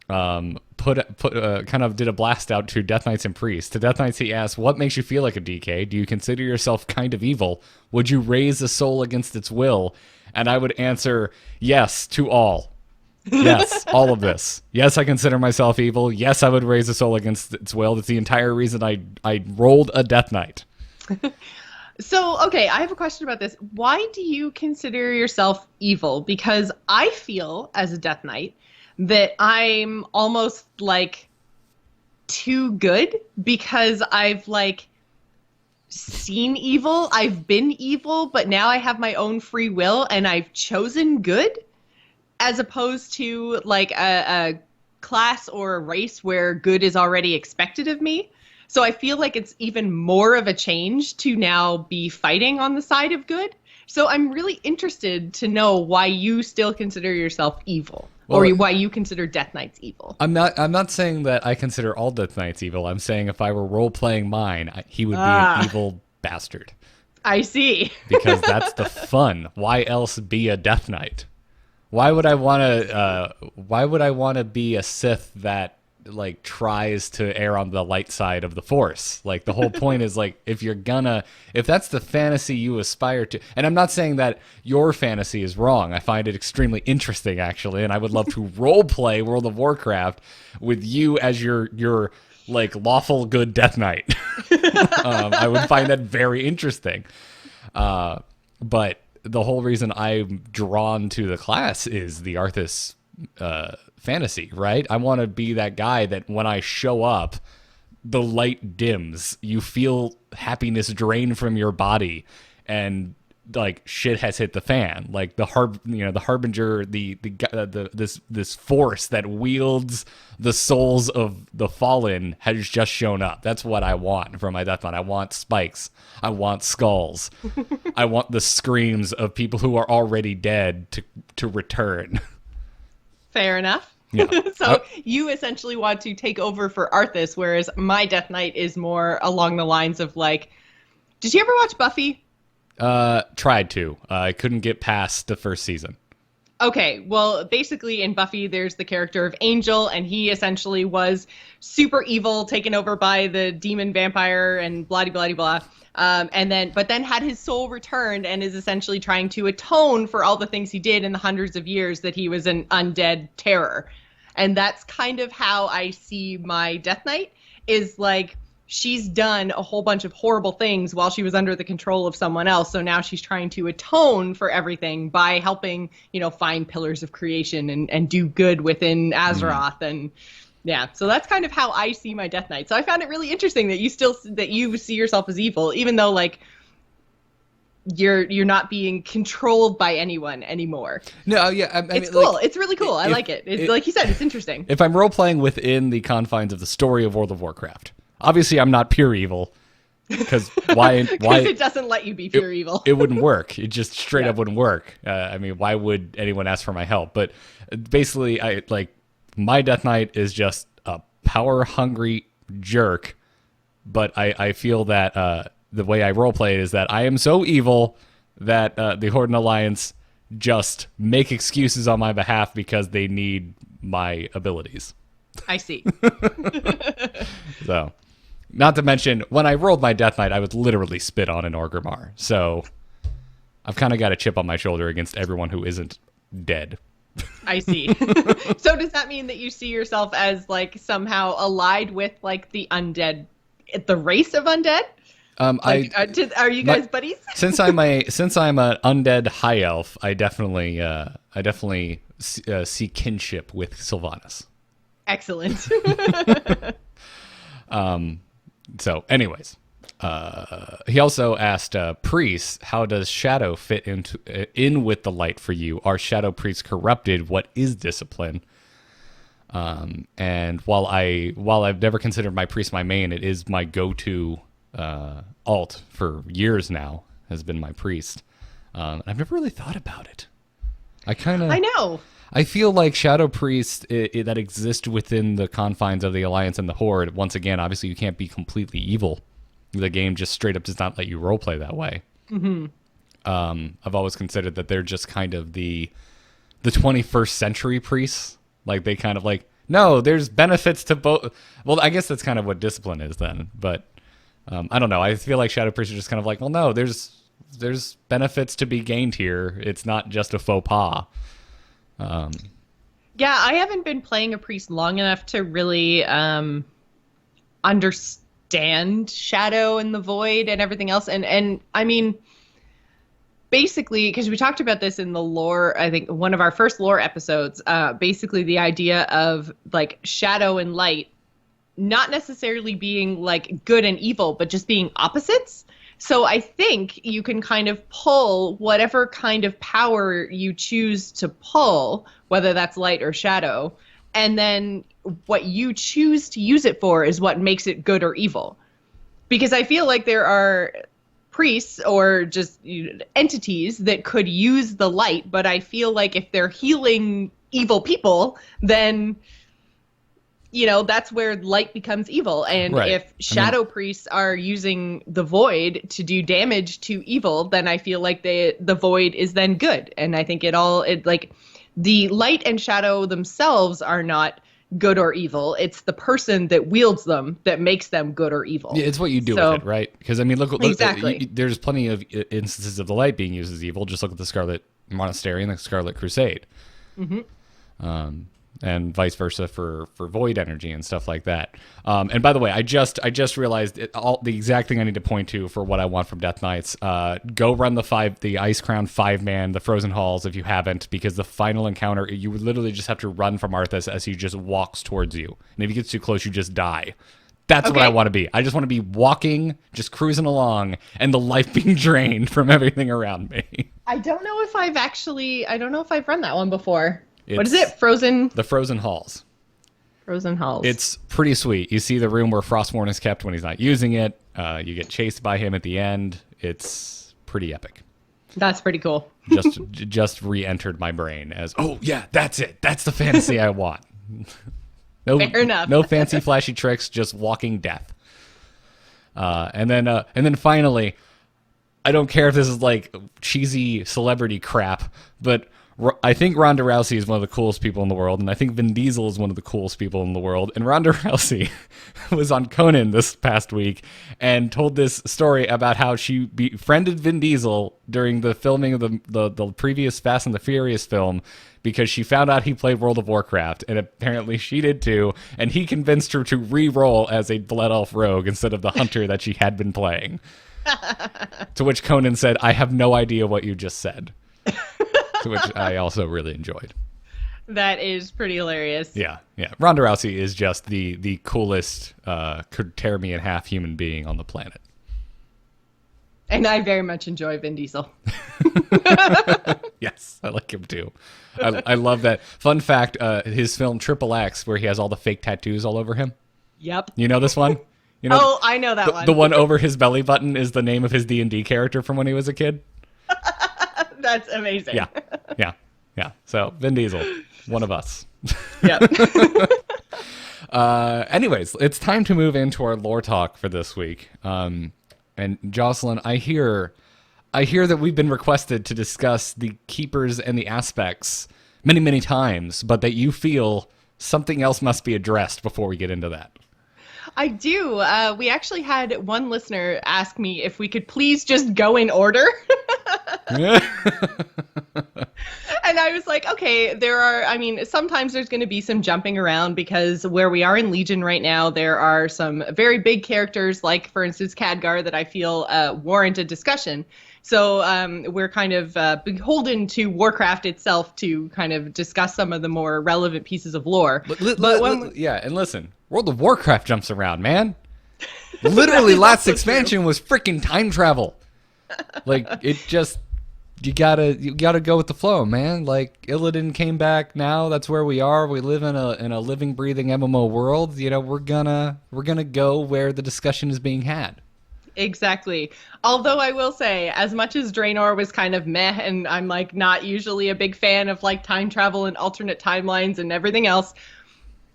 Speaker 1: kind of did a blast out to Death Knights and Priests. To Death Knights, he asked, what makes you feel like a DK? Do you consider yourself kind of evil? Would you raise a soul against its will? And I would answer, yes, to all. Yes, all of this. Yes, I consider myself evil. Yes, I would raise a soul against its will. That's the entire reason I rolled a Death Knight.
Speaker 2: So, okay, I have a question about this. Why do you consider yourself evil? Because I feel, as a Death Knight, that I'm almost like too good because I've like seen evil, I've been evil, but now I have my own free will and I've chosen good, as opposed to like a class or a race where good is already expected of me. So I feel like it's even more of a change to now be fighting on the side of good. So I'm really interested to know why you still consider yourself evil, or why you consider Death Knights evil.
Speaker 1: I'm not saying that I consider all Death Knights evil. I'm saying if I were role-playing mine, he would be an evil bastard.
Speaker 2: I see.
Speaker 1: Because that's the fun. Why else be a Death Knight? Why would I want to be a Sith that like tries to err on the light side of the Force? Like the whole point is like if that's the fantasy you aspire to, and I'm not saying that your fantasy is wrong. I find it extremely interesting actually, and I would love to role play World of Warcraft with you as your like lawful good Death Knight. I would find that very interesting. But the whole reason I'm drawn to the class is the Arthas fantasy, right? I want to be that guy that when I show up, the light dims, you feel happiness drain from your body, and like shit has hit the fan. Like the harbinger, this force that wields the souls of the fallen has just shown up. That's what I want from my Death Knight. I want spikes. I want skulls. I want the screams of people who are already dead to return.
Speaker 2: Fair enough.
Speaker 1: Yeah.
Speaker 2: So you essentially want to take over for Arthas, whereas my Death Knight is more along the lines of like, did you ever watch Buffy?
Speaker 1: Tried to. I couldn't get past the first season.
Speaker 2: Okay, well, basically in Buffy, there's the character of Angel, and he essentially was super evil, taken over by the demon vampire and blah-de-blah-de-blah. But then had his soul returned and is essentially trying to atone for all the things he did in the hundreds of years that he was an undead terror. And that's kind of how I see my Death Knight, is like, she's done a whole bunch of horrible things while she was under the control of someone else. So now she's trying to atone for everything by helping, find pillars of creation and do good within Azeroth. And yeah, so that's kind of how I see my Death Knight. So I found it really interesting that you see yourself as evil, even though like you're not being controlled by anyone anymore.
Speaker 1: No, yeah, I
Speaker 2: it's
Speaker 1: mean,
Speaker 2: cool.
Speaker 1: like,
Speaker 2: it's really cool. I like it. It's like you said, it's interesting.
Speaker 1: If I'm role playing within the confines of the story of World of Warcraft. Obviously, I'm not pure evil, because why?
Speaker 2: Because it doesn't let you be pure evil.
Speaker 1: It wouldn't work. It just straight up wouldn't work. I mean, why would anyone ask for my help? But basically, my Death Knight is just a power-hungry jerk. But I feel that the way I roleplay is that I am so evil that the Horde and Alliance just make excuses on my behalf because they need my abilities.
Speaker 2: I see.
Speaker 1: So. Not to mention, when I rolled my Death Knight, I would literally spit on an Orgrimmar. So I've kind of got a chip on my shoulder against everyone who isn't dead.
Speaker 2: I see. So does that mean that you see yourself as like somehow allied with like the undead, the race of undead? Are you guys buddies?
Speaker 1: since I'm an undead high elf, I definitely see kinship with Sylvanas.
Speaker 2: Excellent.
Speaker 1: So, anyways, he also asked priests, how does shadow fit in with the light for you? Are shadow priests corrupted? What is discipline? And while I've never considered my priest my main, it is my go-to alt for years now, has been my priest. I've never really thought about it. I
Speaker 2: know.
Speaker 1: I feel like shadow priests that exist within the confines of the Alliance and the Horde, once again, obviously you can't be completely evil. The game just straight up does not let you roleplay that way. Mm-hmm. I've always considered that they're just kind of the 21st century priests. Like, they kind of like, no, there's benefits to both. Well, I guess that's kind of what discipline is then. But I don't know. I feel like shadow priests are just kind of like, well, no, there's benefits to be gained here. It's not just a faux pas.
Speaker 2: Yeah, I haven't been playing a priest long enough to really understand Shadow and the Void and everything else. And I mean, basically, because we talked about this in the lore, I think one of our first lore episodes, basically the idea of like shadow and light not necessarily being like good and evil, but just being opposites. So I think you can kind of pull whatever kind of power you choose to pull, whether that's light or shadow, and then what you choose to use it for is what makes it good or evil. Because I feel like there are priests or just entities that could use the light, but I feel like if they're healing evil people, then that's where light becomes evil. And if shadow priests are using the void to do damage to evil, then I feel like the void is then good. And I think like the light and shadow themselves are not good or evil. It's the person that wields them that makes them good or evil.
Speaker 1: Yeah, it's what you do with it, right? Because I mean, look
Speaker 2: exactly.
Speaker 1: There's plenty of instances of the light being used as evil. Just look at the Scarlet Monastery and the Scarlet Crusade. Mm-hmm. And vice versa for void energy and stuff like that. And by the way, I just realized the exact thing I need to point to for what I want from Death Knights. Go run the Ice Crown 5-man, the Frozen Halls if you haven't, because the final encounter, you would literally just have to run from Arthas as he just walks towards you. And if he gets too close, you just die. That's what I want to be. I just want to be walking, just cruising along, and the life being drained from everything around me.
Speaker 2: I don't know if I've run that one before. What is it? The
Speaker 1: Frozen Halls.
Speaker 2: Frozen Halls.
Speaker 1: It's pretty sweet. You see the room where Frostmourne is kept when he's not using it. You get chased by him at the end. It's pretty epic.
Speaker 2: That's pretty cool.
Speaker 1: just re-entered my brain as, oh yeah, that's it. That's the fantasy I want.
Speaker 2: Fair enough.
Speaker 1: No fancy flashy tricks, just walking death. And then finally, I don't care if this is like cheesy celebrity crap, but I think Ronda Rousey is one of the coolest people in the world, and I think Vin Diesel is one of the coolest people in the world. And Ronda Rousey was on Conan this past week and told this story about how she befriended Vin Diesel during the filming of the previous Fast and the Furious film because she found out he played World of Warcraft, and apparently she did too, and he convinced her to re-roll as a Blood Elf rogue instead of the hunter that she had been playing. To which Conan said, I have no idea what you just said. Which I also really enjoyed.
Speaker 2: That is pretty hilarious.
Speaker 1: Yeah. Ronda Rousey is just the coolest, could tear me in half human being on the planet.
Speaker 2: And I very much enjoy Vin Diesel.
Speaker 1: Yes, I like him too. I love that. Fun fact, his film Triple X, where he has all the fake tattoos all over him.
Speaker 2: Yep.
Speaker 1: You know this one?
Speaker 2: I know that one.
Speaker 1: The one over his belly button is the name of his D&D character from when he was a kid.
Speaker 2: That's amazing.
Speaker 1: Yeah. So Vin Diesel, one of us.
Speaker 2: Yep.
Speaker 1: Anyways, it's time to move into our lore talk for this week. And Jocelyn, I hear that we've been requested to discuss the keepers and the aspects many, many times, but that you feel something else must be addressed before we get into that.
Speaker 2: I do. We actually had one listener ask me if we could please just go in order. And I was like, okay, sometimes there's going to be some jumping around because where we are in Legion right now, there are some very big characters like, for instance, Khadgar that I feel warrant a discussion. So we're kind of beholden to Warcraft itself to kind of discuss some of the more relevant pieces of lore.
Speaker 1: And listen, World of Warcraft jumps around, man. Literally, last expansion was freaking time travel. Like, it just... You gotta go with the flow, man. Like, Illidan came back now. That's where we are. We live in a living, breathing MMO world. We're gonna go where the discussion is being had.
Speaker 2: Exactly. Although I will say, as much as Draenor was kind of meh, and I'm like not usually a big fan of like time travel and alternate timelines and everything else,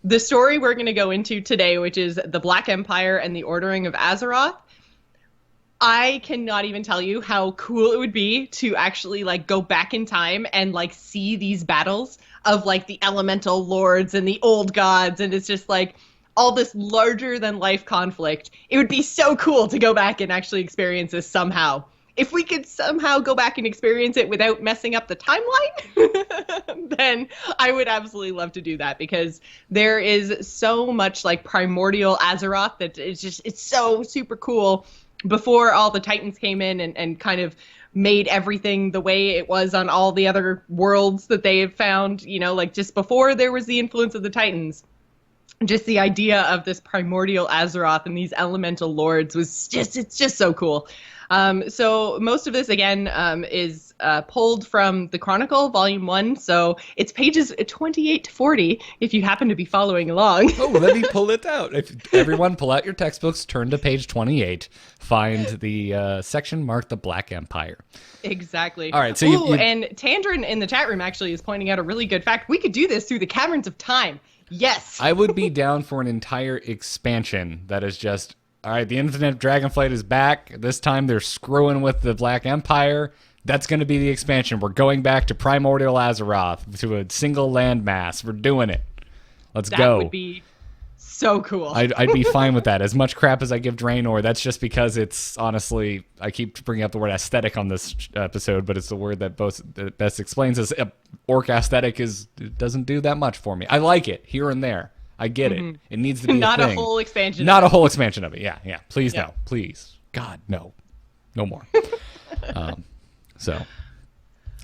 Speaker 2: the story we're going to go into today, which is the Black Empire and the Ordering of Azeroth, I cannot even tell you how cool it would be to actually like go back in time and like see these battles of like the elemental lords and the old gods, and it's just like all this larger than life conflict. It would be so cool to go back and actually experience this somehow. If we could somehow go back and experience it without messing up the timeline, then I would absolutely love to do that, because there is so much like primordial Azeroth that it's so super cool. Before all the Titans came in and kind of made everything the way it was on all the other worlds that they have found, like just before there was the influence of the Titans, just the idea of this primordial Azeroth and these elemental lords it's just so cool. So most of this, again, is pulled from the Chronicle, Volume 1. So it's pages 28 to 40, if you happen to be following along.
Speaker 1: Oh, let me pull it out. If everyone pull out your textbooks, turn to page 28, find the section marked the Black Empire.
Speaker 2: Exactly.
Speaker 1: All right, so
Speaker 2: and Tandrin in the chat room actually is pointing out a really good fact. We could do this through the Caverns of Time. Yes.
Speaker 1: I would be down for an entire expansion that is just, all right, the Infinite Dragonflight is back. This time they're screwing with the Black Empire. That's going to be the expansion. We're going back to primordial Azeroth, to a single landmass. We're doing it. Let's go.
Speaker 2: That would be so cool.
Speaker 1: I'd be fine with that. As much crap as I give Draenor, that's just because it's, honestly, I keep bringing up the word aesthetic on this episode, but it's the word that best explains this. Orc aesthetic doesn't do that much for me. I like it here and there. I get it. It needs to be
Speaker 2: not
Speaker 1: a thing.
Speaker 2: A whole expansion.
Speaker 1: Not a whole expansion of it. Yeah. Please no. Please. God, no. No more. So,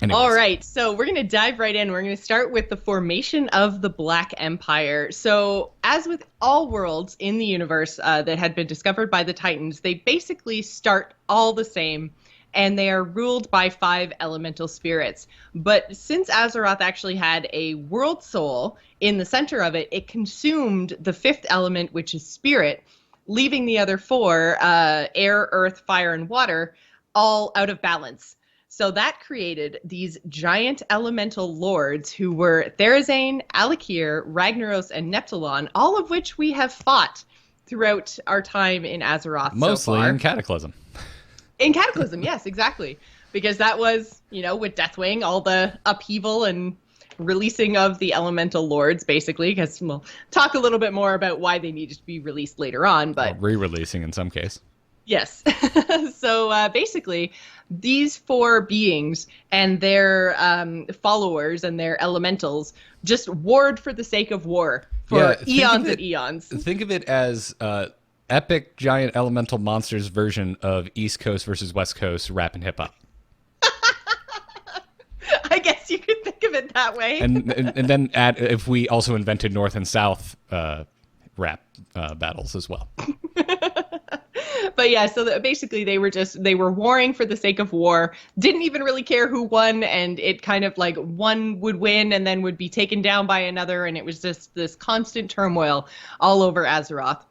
Speaker 1: anyways.
Speaker 2: All right, so we're going to dive right in. We're going to start with the formation of the Black Empire. So, as with all worlds in the universe that had been discovered by the Titans, they basically start all the same, and they are ruled by 5 elemental spirits. But since Azeroth actually had a world soul in the center of it, it consumed the 5th element, which is spirit, leaving the other 4, air, earth, fire, and water, all out of balance. So that created these giant elemental lords who were Therazane, Alakir, Ragnaros, and Neptulon, all of which we have fought throughout our time in Azeroth
Speaker 1: Mostly
Speaker 2: so far.
Speaker 1: in Cataclysm.
Speaker 2: In Cataclysm, yes, exactly. Because that was, with Deathwing, all the upheaval and releasing of the elemental lords, basically, because we'll talk a little bit more about why they needed to be released later on. But
Speaker 1: re-releasing in some case.
Speaker 2: Yes. So basically, these 4 beings and their followers and their elementals just warred for the sake of war for eons and eons.
Speaker 1: Think of it as epic giant elemental monsters version of East Coast versus West Coast rap and hip hop.
Speaker 2: I guess you could think of it that way.
Speaker 1: And then add if we also invented North and South rap battles as well.
Speaker 2: But yeah, so basically they were warring for the sake of war, didn't even really care who won, and it kind of like one would win and then would be taken down by another, and it was just this constant turmoil all over Azeroth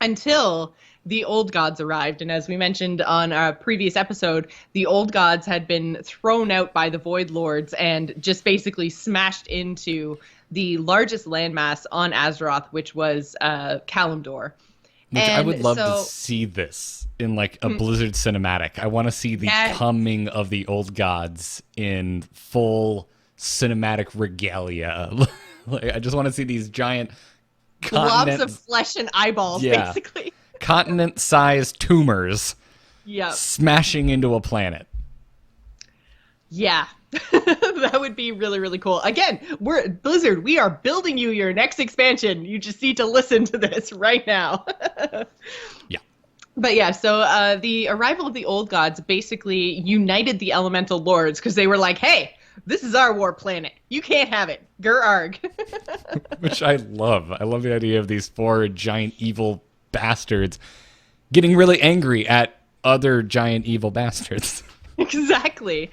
Speaker 2: until the old gods arrived. And as we mentioned on our previous episode, the old gods had been thrown out by the Void Lords and just basically smashed into the largest landmass on Azeroth, which was Kalimdor.
Speaker 1: I would love to see this in like a Blizzard cinematic. I want to see the coming of the old gods in full cinematic regalia. I just want to see these giant
Speaker 2: blobs of flesh and eyeballs, basically.
Speaker 1: Continent-sized tumors smashing into a planet.
Speaker 2: Yeah. That would be really, really cool. Again, we're Blizzard. We are building you your next expansion. You just need to listen to this right now.
Speaker 1: Yeah.
Speaker 2: But yeah, so the arrival of the old gods basically united the elemental lords because they were like, hey, this is our war planet. You can't have it. Gur-arg.
Speaker 1: Which I love. I love the idea of these 4 giant evil bastards getting really angry at other giant evil bastards.
Speaker 2: Exactly.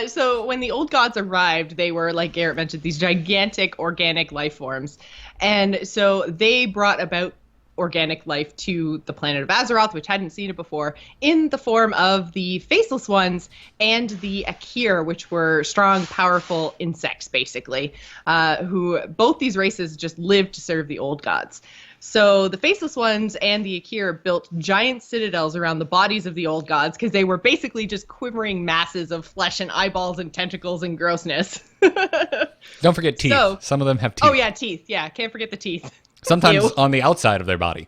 Speaker 2: So when the old gods arrived, they were, like Garrett mentioned, these gigantic organic life forms. And so they brought about organic life to the planet of Azeroth, which hadn't seen it before, in the form of the Faceless Ones and the Akir, which were strong, powerful insects, basically, who both these races just lived to serve the old gods. So the Faceless Ones and the Akir built giant citadels around the bodies of the old gods because they were basically just quivering masses of flesh and eyeballs and tentacles and grossness.
Speaker 1: Don't forget teeth. Some of them have teeth.
Speaker 2: Oh, yeah, teeth. Yeah, can't forget the teeth.
Speaker 1: Sometimes on the outside of their body.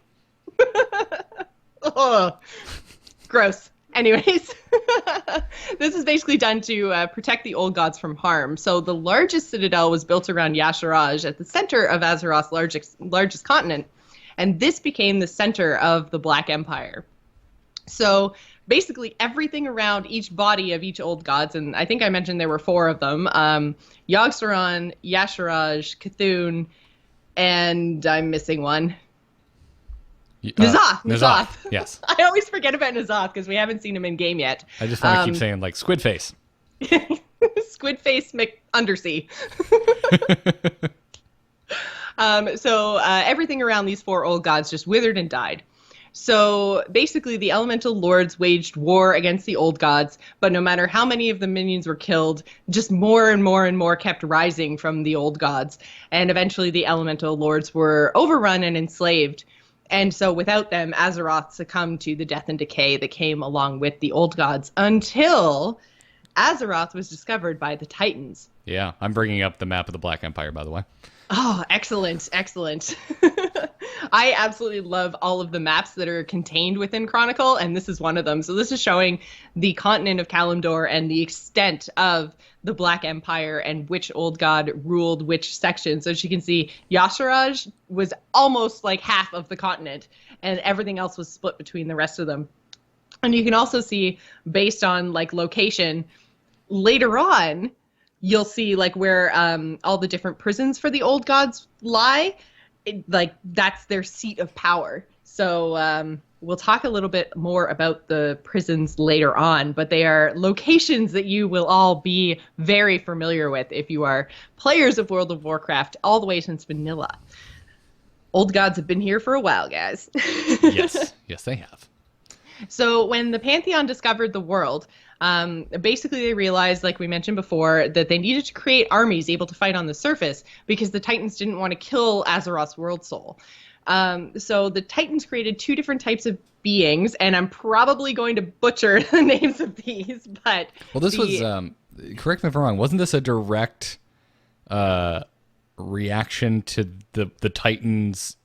Speaker 2: Oh, gross. Anyways, this is basically done to protect the old gods from harm. So the largest citadel was built around Yasharaj at the center of Azeroth's largest continent. And this became the center of the Black Empire. So basically everything around each body of each old gods, and I think I mentioned there were 4 of them, Yogg-Saron, Yasharaj, Cthulhu, and I'm missing one. N'Zoth.
Speaker 1: Yes.
Speaker 2: I always forget about N'Zoth because we haven't seen him in game yet.
Speaker 1: I just want to keep saying like Squid Face.
Speaker 2: Squid Face McUndersea. So everything around these 4 old gods just withered and died. So basically the elemental lords waged war against the old gods, but no matter how many of the minions were killed, just more and more and more kept rising from the old gods. And eventually the elemental lords were overrun and enslaved. And so without them, Azeroth succumbed to the death and decay that came along with the old gods until Azeroth was discovered by the Titans.
Speaker 1: Yeah, I'm bringing up the map of the Black Empire, by the way.
Speaker 2: Oh, excellent, excellent. I absolutely love all of the maps that are contained within Chronicle, and this is one of them. So this is showing the continent of Kalimdor and the extent of the Black Empire and which old god ruled which section. So as you can see, Y'Shaarj was almost like half of the continent, and everything else was split between the rest of them. And you can also see, based on like location, later on, you'll see like where all the different prisons for the old gods lie. Like that's their seat of power. So we'll talk a little bit more about the prisons later on, but they are locations that you will all be very familiar with if you are players of World of Warcraft all the way since vanilla. Old gods have been here for a while, guys.
Speaker 1: Yes, they have.
Speaker 2: So when the Pantheon discovered the world, basically they realized, like we mentioned before, that they needed to create armies able to fight on the surface because the Titans didn't want to kill Azeroth's world soul. So the Titans created 2 different types of beings, and I'm probably going to butcher the names of these, but...
Speaker 1: Well, this was, correct me if I'm wrong, wasn't this a direct reaction to the Titans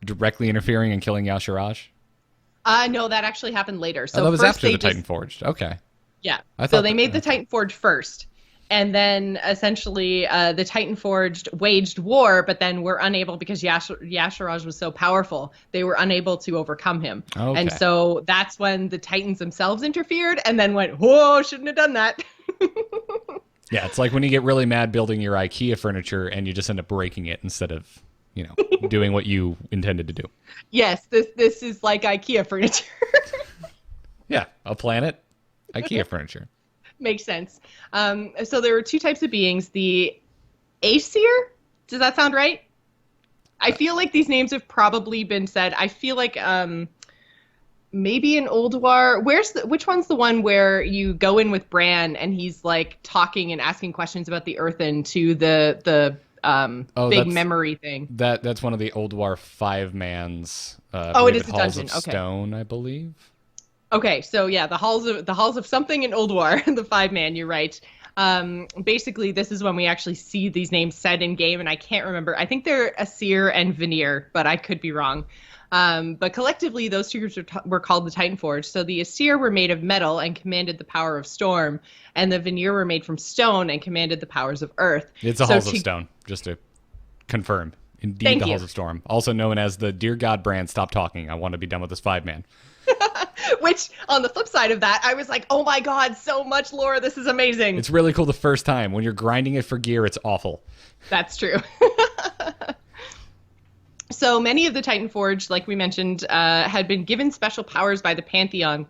Speaker 1: directly interfering and killing Y'Shaarj?
Speaker 2: No, that actually happened later. So
Speaker 1: that was
Speaker 2: first
Speaker 1: after the Titan Forged. Okay.
Speaker 2: Yeah. So they made the Titan Forge first. And then essentially the Titan Forged waged war, but then were unable, because Y'Shaarj was so powerful, they were unable to overcome him.
Speaker 1: Okay.
Speaker 2: And so that's when the Titans themselves interfered and then went, whoa, shouldn't have done that.
Speaker 1: Yeah, it's like when you get really mad building your IKEA furniture and you just end up breaking it instead of, doing what you intended to do.
Speaker 2: Yes, this is like IKEA furniture.
Speaker 1: Yeah, a planet, IKEA furniture.
Speaker 2: Makes sense. So there were 2 types of beings. The Aesir, does that sound right? I feel like these names have probably been said. I feel like maybe in Ulduar. Which one's the one where you go in with Bran and he's like talking and asking questions about the Earthen to the big memory thing?
Speaker 1: That's one of the Ulduar 5-mans.
Speaker 2: It is a
Speaker 1: Halls
Speaker 2: dungeon.
Speaker 1: of Stone, I believe.
Speaker 2: Okay, so yeah, the halls of something in Ulduar, the 5-man. You're right. Basically, this is when we actually see these names said in game, and I can't remember. I think they're Aesir and Veneer, but I could be wrong. But collectively, those 2 groups were called the Titan Forge. So the Aesir were made of metal and commanded the power of storm, and the Veneer were made from stone and commanded the powers of earth.
Speaker 1: It's the Halls of Stone, just to confirm. Indeed, the Halls of Storm, also known as the Dear God brand. Stop talking. I want to be done with this 5-man.
Speaker 2: Which, on the flip side of that, I was like, oh my god, so much lore, this is amazing.
Speaker 1: It's really cool the first time. When you're grinding it for gear, it's awful.
Speaker 2: That's true. So many of the Titan Forged, like we mentioned, had been given special powers by the Pantheon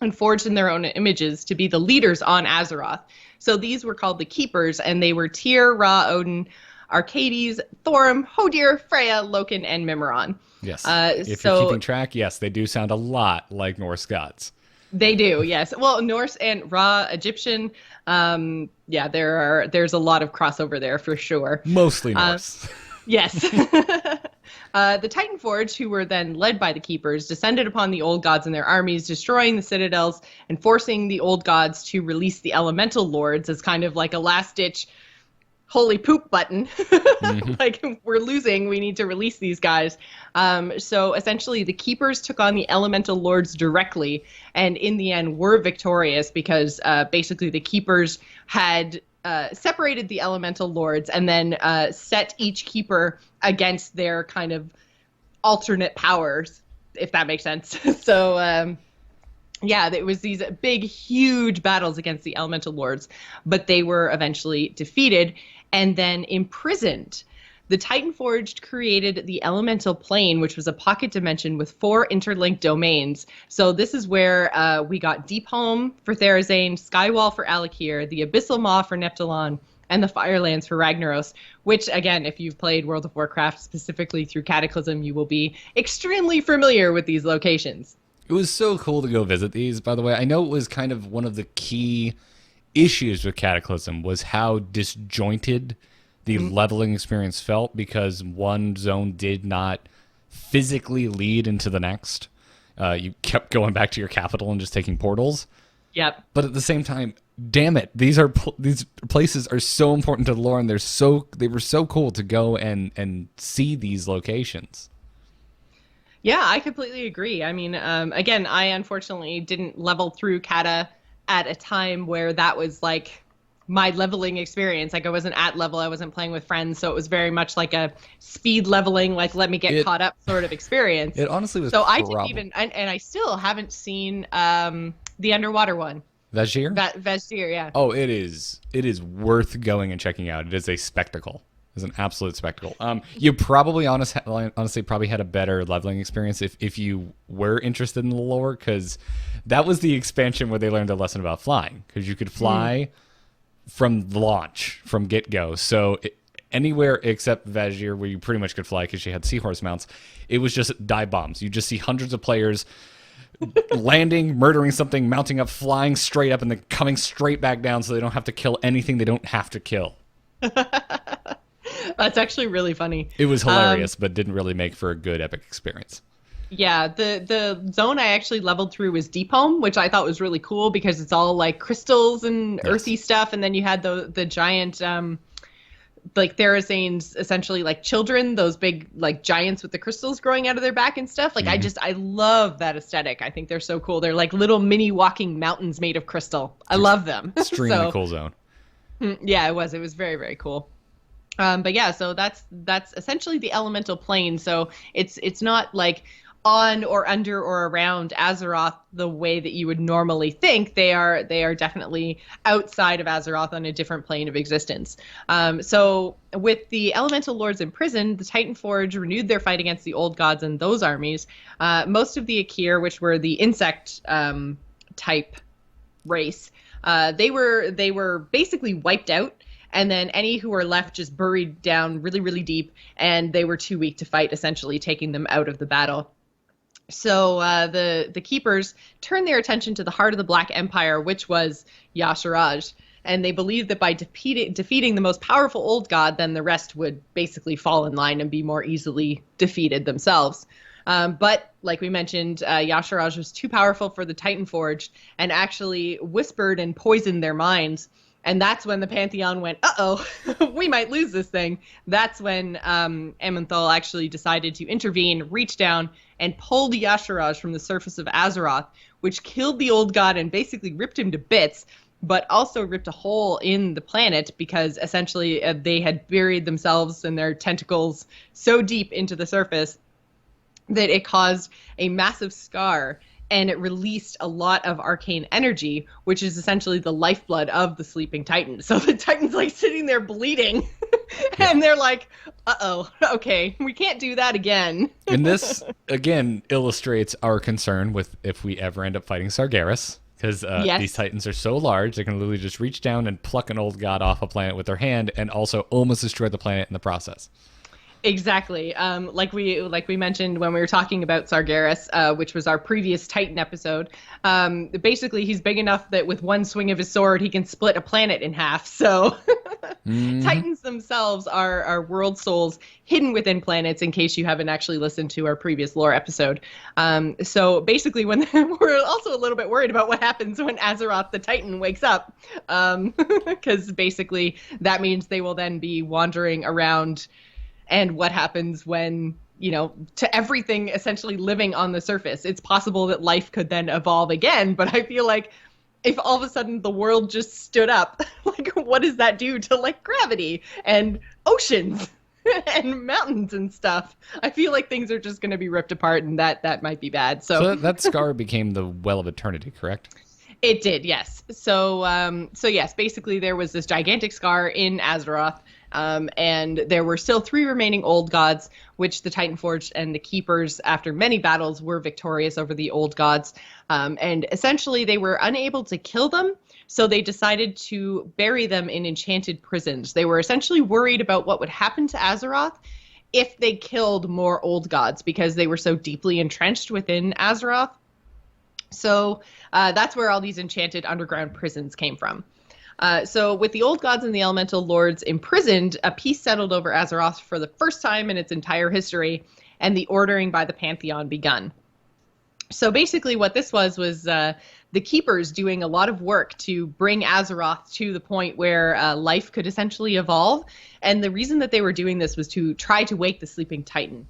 Speaker 2: and forged in their own images to be the leaders on Azeroth. So these were called the Keepers, and they were Tyr, Ra, Odin, Arcades, Thorim, Hodir, Freya, Loken, and Mimiron.
Speaker 1: Yes. If you're keeping track, yes, they do sound a lot like Norse gods.
Speaker 2: They do, yes. Well, Norse and Ra, Egyptian. Yeah, there's a lot of crossover there for sure.
Speaker 1: Mostly Norse.
Speaker 2: Yes. The Titan Forge, who were then led by the Keepers, descended upon the old gods and their armies, destroying the citadels and forcing the old gods to release the elemental lords as kind of like a last-ditch holy poop button. Mm-hmm. Like, we're losing, we need to release these guys. So essentially the Keepers took on the elemental lords directly, and in the end were victorious because basically the Keepers had separated the elemental lords and then set each Keeper against their kind of alternate powers, if that makes sense. So yeah, it was these big, huge battles against the elemental lords, but they were eventually defeated and then imprisoned. The Titan Forged created the Elemental Plane, which was a pocket dimension with 4 interlinked domains. So this is where we got Deep Home for Therazane, Skywall for Alakir, the Abyssal Maw for Neptulon, and the Firelands for Ragnaros, which, again, if you've played World of Warcraft specifically through Cataclysm, you will be extremely familiar with these locations.
Speaker 1: It was so cool to go visit these, by the way. I know it was kind of one of the key issues with Cataclysm was how disjointed the leveling experience felt, because one zone did not physically lead into the next. You kept going back to your capital and just taking portals.
Speaker 2: Yep.
Speaker 1: But at the same time, damn it, these places are so important to the lore, and they were so cool to go and see these locations.
Speaker 2: Yeah, I completely agree. I mean, again, I unfortunately didn't level through Cata at a time where that was like my leveling experience. Like I wasn't at level, I wasn't playing with friends, so it was very much like a speed leveling, like let me get caught up sort of experience.
Speaker 1: It honestly was.
Speaker 2: So I didn't even, and I still haven't seen the underwater one.
Speaker 1: Vazir?
Speaker 2: Vazir, yeah.
Speaker 1: Oh, it is worth going and checking out. It is a spectacle. It's an absolute spectacle. You probably honestly probably had a better leveling experience if you were interested in the lore, because that was the expansion where they learned a lesson about flying, because you could fly from launch, from get-go. So anywhere except Vazir, where you pretty much could fly because she had seahorse mounts, it was just dive bombs. You just see hundreds of players landing, murdering something, mounting up, flying straight up, and then coming straight back down so they don't have to kill anything they don't have to kill.
Speaker 2: That's actually really funny.
Speaker 1: It was hilarious, but didn't really make for a good epic experience.
Speaker 2: Yeah, the zone I actually leveled through was Deep Home, which I thought was really cool because it's all like crystals and earthy stuff, and then you had the giant like Therazane's essentially like children, those big like giants with the crystals growing out of their back and stuff. Like I love that aesthetic. I think they're so cool. They're like little mini walking mountains made of crystal. I love them.
Speaker 1: Extremely cool zone.
Speaker 2: Yeah, it was very, very cool. But yeah, so that's essentially the elemental plane. So it's not like on or under or around Azeroth the way that you would normally think. They are definitely outside of Azeroth on a different plane of existence. So with the elemental lords imprisoned, the Titan Forge renewed their fight against the old gods and those armies. Most of the Akir, which were the insect type race, they were basically wiped out. And then any who were left just buried down really, really deep, and they were too weak to fight, essentially taking them out of the battle. So the Keepers turned their attention to the heart of the Black Empire, which was Y'Shaarj. And they believed that by defeating the most powerful old god, then the rest would basically fall in line and be more easily defeated themselves. But like we mentioned, Y'Shaarj was too powerful for the Titan Forged and actually whispered and poisoned their minds. And that's when the Pantheon went, uh-oh, we might lose this thing. That's when Aman'Thul actually decided to intervene, reach down, and pulled Y'Shaarj from the surface of Azeroth, which killed the old god and basically ripped him to bits, but also ripped a hole in the planet because essentially they had buried themselves and their tentacles so deep into the surface that it caused a massive scar. And it released a lot of arcane energy, which is essentially the lifeblood of the sleeping Titan. So the Titan's like sitting there bleeding, and they're like, uh-oh, okay, we can't do that again.
Speaker 1: And this, again, illustrates our concern with if we ever end up fighting Sargeras, because these Titans are so large, they can literally just reach down and pluck an old god off a planet with their hand and also almost destroy the planet in the process.
Speaker 2: Exactly. Like we mentioned when we were talking about Sargeras, which was our previous Titan episode. Basically, he's big enough that with one swing of his sword, he can split a planet in half. So Titans themselves are world souls hidden within planets, in case you haven't actually listened to our previous lore episode. So basically, when we're also a little bit worried about what happens when Azeroth the Titan wakes up, because basically that means they will then be wandering around. And what happens when, to everything essentially living on the surface. It's possible that life could then evolve again, but I feel like if all of a sudden the world just stood up, like what does that do to like gravity and oceans and mountains and stuff? I feel like things are just going to be ripped apart, and that might be bad. So
Speaker 1: that scar became the Well of Eternity, correct?
Speaker 2: It did, yes. So yes, basically there was this gigantic scar in Azeroth And there were still 3 remaining old gods, which the Titan Forged and the Keepers, after many battles, were victorious over the old gods. And essentially, they were unable to kill them, so they decided to bury them in enchanted prisons. They were essentially worried about what would happen to Azeroth if they killed more old gods, because they were so deeply entrenched within Azeroth. So that's where all these enchanted underground prisons came from. So with the old gods and the elemental lords imprisoned, a peace settled over Azeroth for the first time in its entire history, and the ordering by the Pantheon begun. So basically what this was the Keepers doing a lot of work to bring Azeroth to the point where life could essentially evolve. And the reason that they were doing this was to try to wake the sleeping Titan.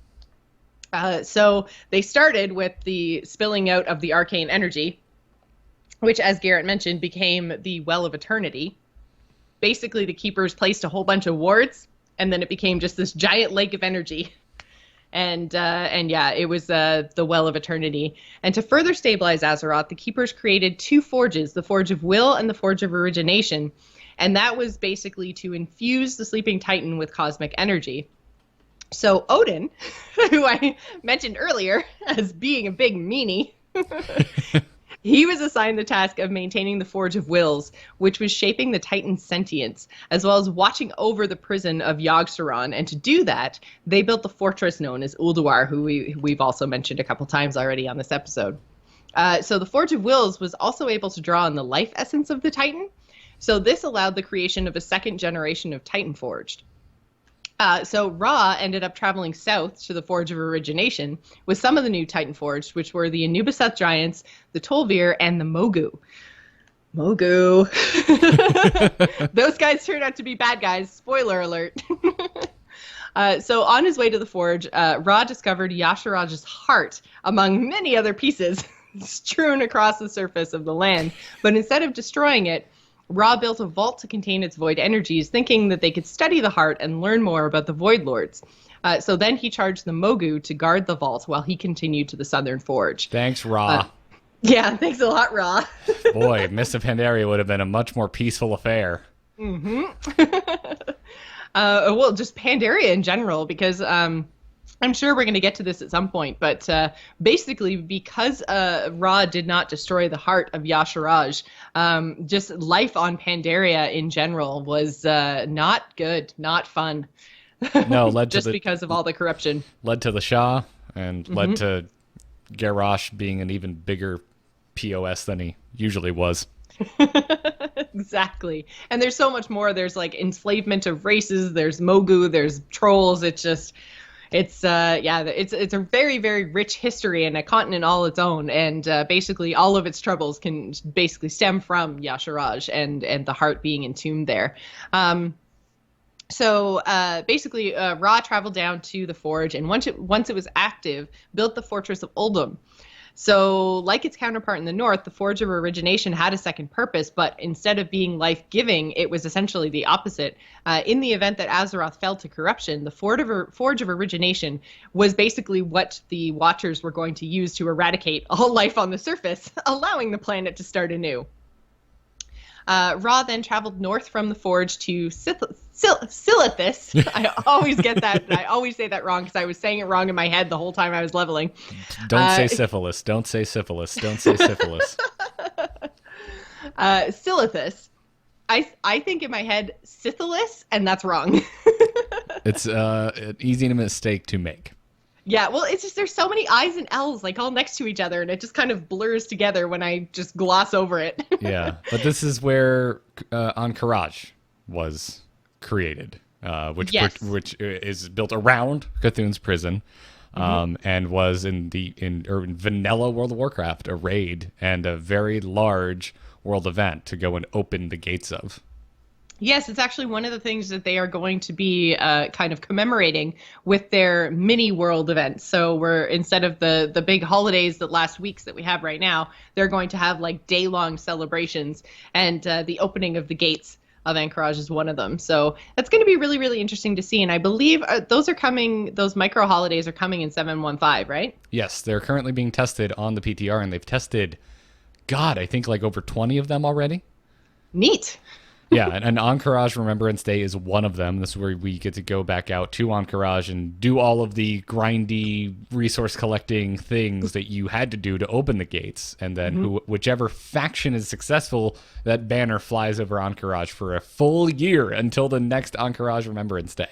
Speaker 2: So they started with the spilling out of the arcane energy, which, as Garrett mentioned, became the Well of Eternity. Basically, the Keepers placed a whole bunch of wards, and then it became just this giant lake of energy. And yeah, it was the Well of Eternity. And to further stabilize Azeroth, the Keepers created 2 forges, the Forge of Will and the Forge of Origination. And that was basically to infuse the sleeping Titan with cosmic energy. So Odin, who I mentioned earlier as being a big meanie, he was assigned the task of maintaining the Forge of Wills, which was shaping the Titan's sentience, as well as watching over the prison of Yogg-Saron. And to do that, they built the fortress known as Ulduar, who we've also mentioned a couple times already on this episode. So the Forge of Wills was also able to draw on the life essence of the Titan. So this allowed the creation of a second generation of Titan Forged. So Ra ended up traveling south to the Forge of Origination with some of the new Titan Forged, which were the Anubiseth Giants, the Tol'vir, and the Mogu. Mogu. Those guys turned out to be bad guys. Spoiler alert. So on his way to the Forge, Ra discovered Y'Shaaraj's heart, among many other pieces, strewn across the surface of the land. But instead of destroying it, Ra built a vault to contain its void energies, thinking that they could study the heart and learn more about the Void Lords. So then he charged the Mogu to guard the vault while he continued to the Southern Forge.
Speaker 1: Thanks, Ra.
Speaker 2: Yeah, thanks a lot, Ra.
Speaker 1: Boy, Mists of Pandaria would have been a much more peaceful affair.
Speaker 2: Mm-hmm. Well, just Pandaria in general, because I'm sure we're going to get to this at some point, but basically because Ra did not destroy the heart of Y'Shaaraj, just life on Pandaria in general was not good, not fun.
Speaker 1: No, led
Speaker 2: just
Speaker 1: to
Speaker 2: because of all the corruption.
Speaker 1: Led to the Shah, and led to Garrosh being an even bigger POS than he usually was.
Speaker 2: Exactly. And there's so much more. There's like enslavement of races, there's Mogu, there's trolls. It's just... It's a very, very rich history and a continent all its own, and basically all of its troubles can basically stem from Y'Shaaraj and the heart being entombed there. So basically, Ra traveled down to the Forge, and once it was active, built the Fortress of Uldum. So like its counterpart in the north, the Forge of Origination had a second purpose, but instead of being life-giving, it was essentially the opposite. In the event that Azeroth fell to corruption, the Forge of Origination was basically what the Watchers were going to use to eradicate all life on the surface, allowing the planet to start anew. Ra then traveled north from the Forge to Silithus. I always get that. I always say that wrong because I was saying it wrong in my head the whole time I was leveling.
Speaker 1: Don't say syphilis. Don't say syphilis. Don't say syphilis.
Speaker 2: Silithus. I think in my head Scythilis, and that's wrong.
Speaker 1: It's an easy mistake to make.
Speaker 2: Yeah, well, it's just there's so many I's and L's like all next to each other, and it just kind of blurs together when I just gloss over it.
Speaker 1: Yeah, but this is where Ahn'Qiraj was created, which is built around Cthulhu's prison, and was in vanilla World of Warcraft, a raid and a very large world event to go and open the gates of.
Speaker 2: Yes, it's actually one of the things that they are going to be kind of commemorating with their mini world events. So we're, instead of the big holidays that last weeks that we have right now, they're going to have like day-long celebrations, and the opening of the gates of Ahn'Qiraj is one of them. So that's going to be really, really interesting to see. And I believe those micro holidays are coming in 7.1.5, right?
Speaker 1: Yes, they're currently being tested on the PTR, and they've tested, I think like over 20 of them already.
Speaker 2: Neat.
Speaker 1: Yeah, and Encourage Remembrance Day is one of them. This is where we get to go back out to Encourage and do all of the grindy resource collecting things that you had to do to open the gates. And then whichever faction is successful, that banner flies over Encourage for a full year until the next Encourage Remembrance Day.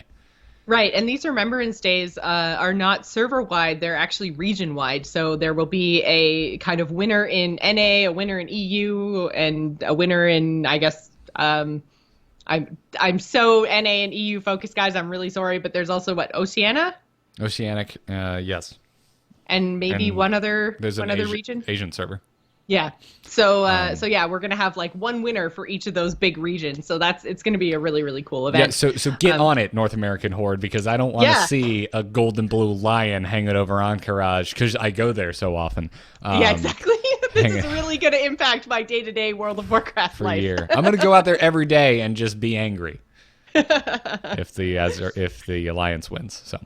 Speaker 2: Right, and these Remembrance Days are not server-wide, they're actually region-wide. So there will be a kind of winner in NA, a winner in EU, and a winner in, I guess, I'm so NA and EU focused, guys. I'm really sorry, but there's also Oceania?
Speaker 1: Oceanic, yes.
Speaker 2: And maybe one other region?
Speaker 1: Asian server.
Speaker 2: Yeah. So yeah, we're gonna have like one winner for each of those big regions. So it's gonna be a really, really cool event.
Speaker 1: Yeah. So get on it, North American Horde, because I don't want to see a golden blue lion hanging over Encourage because I go there so often.
Speaker 2: Yeah, exactly. This is really gonna impact my day-to-day World of Warcraft
Speaker 1: for
Speaker 2: life.
Speaker 1: A year. I'm gonna go out there every day and just be angry if the Alliance wins. So.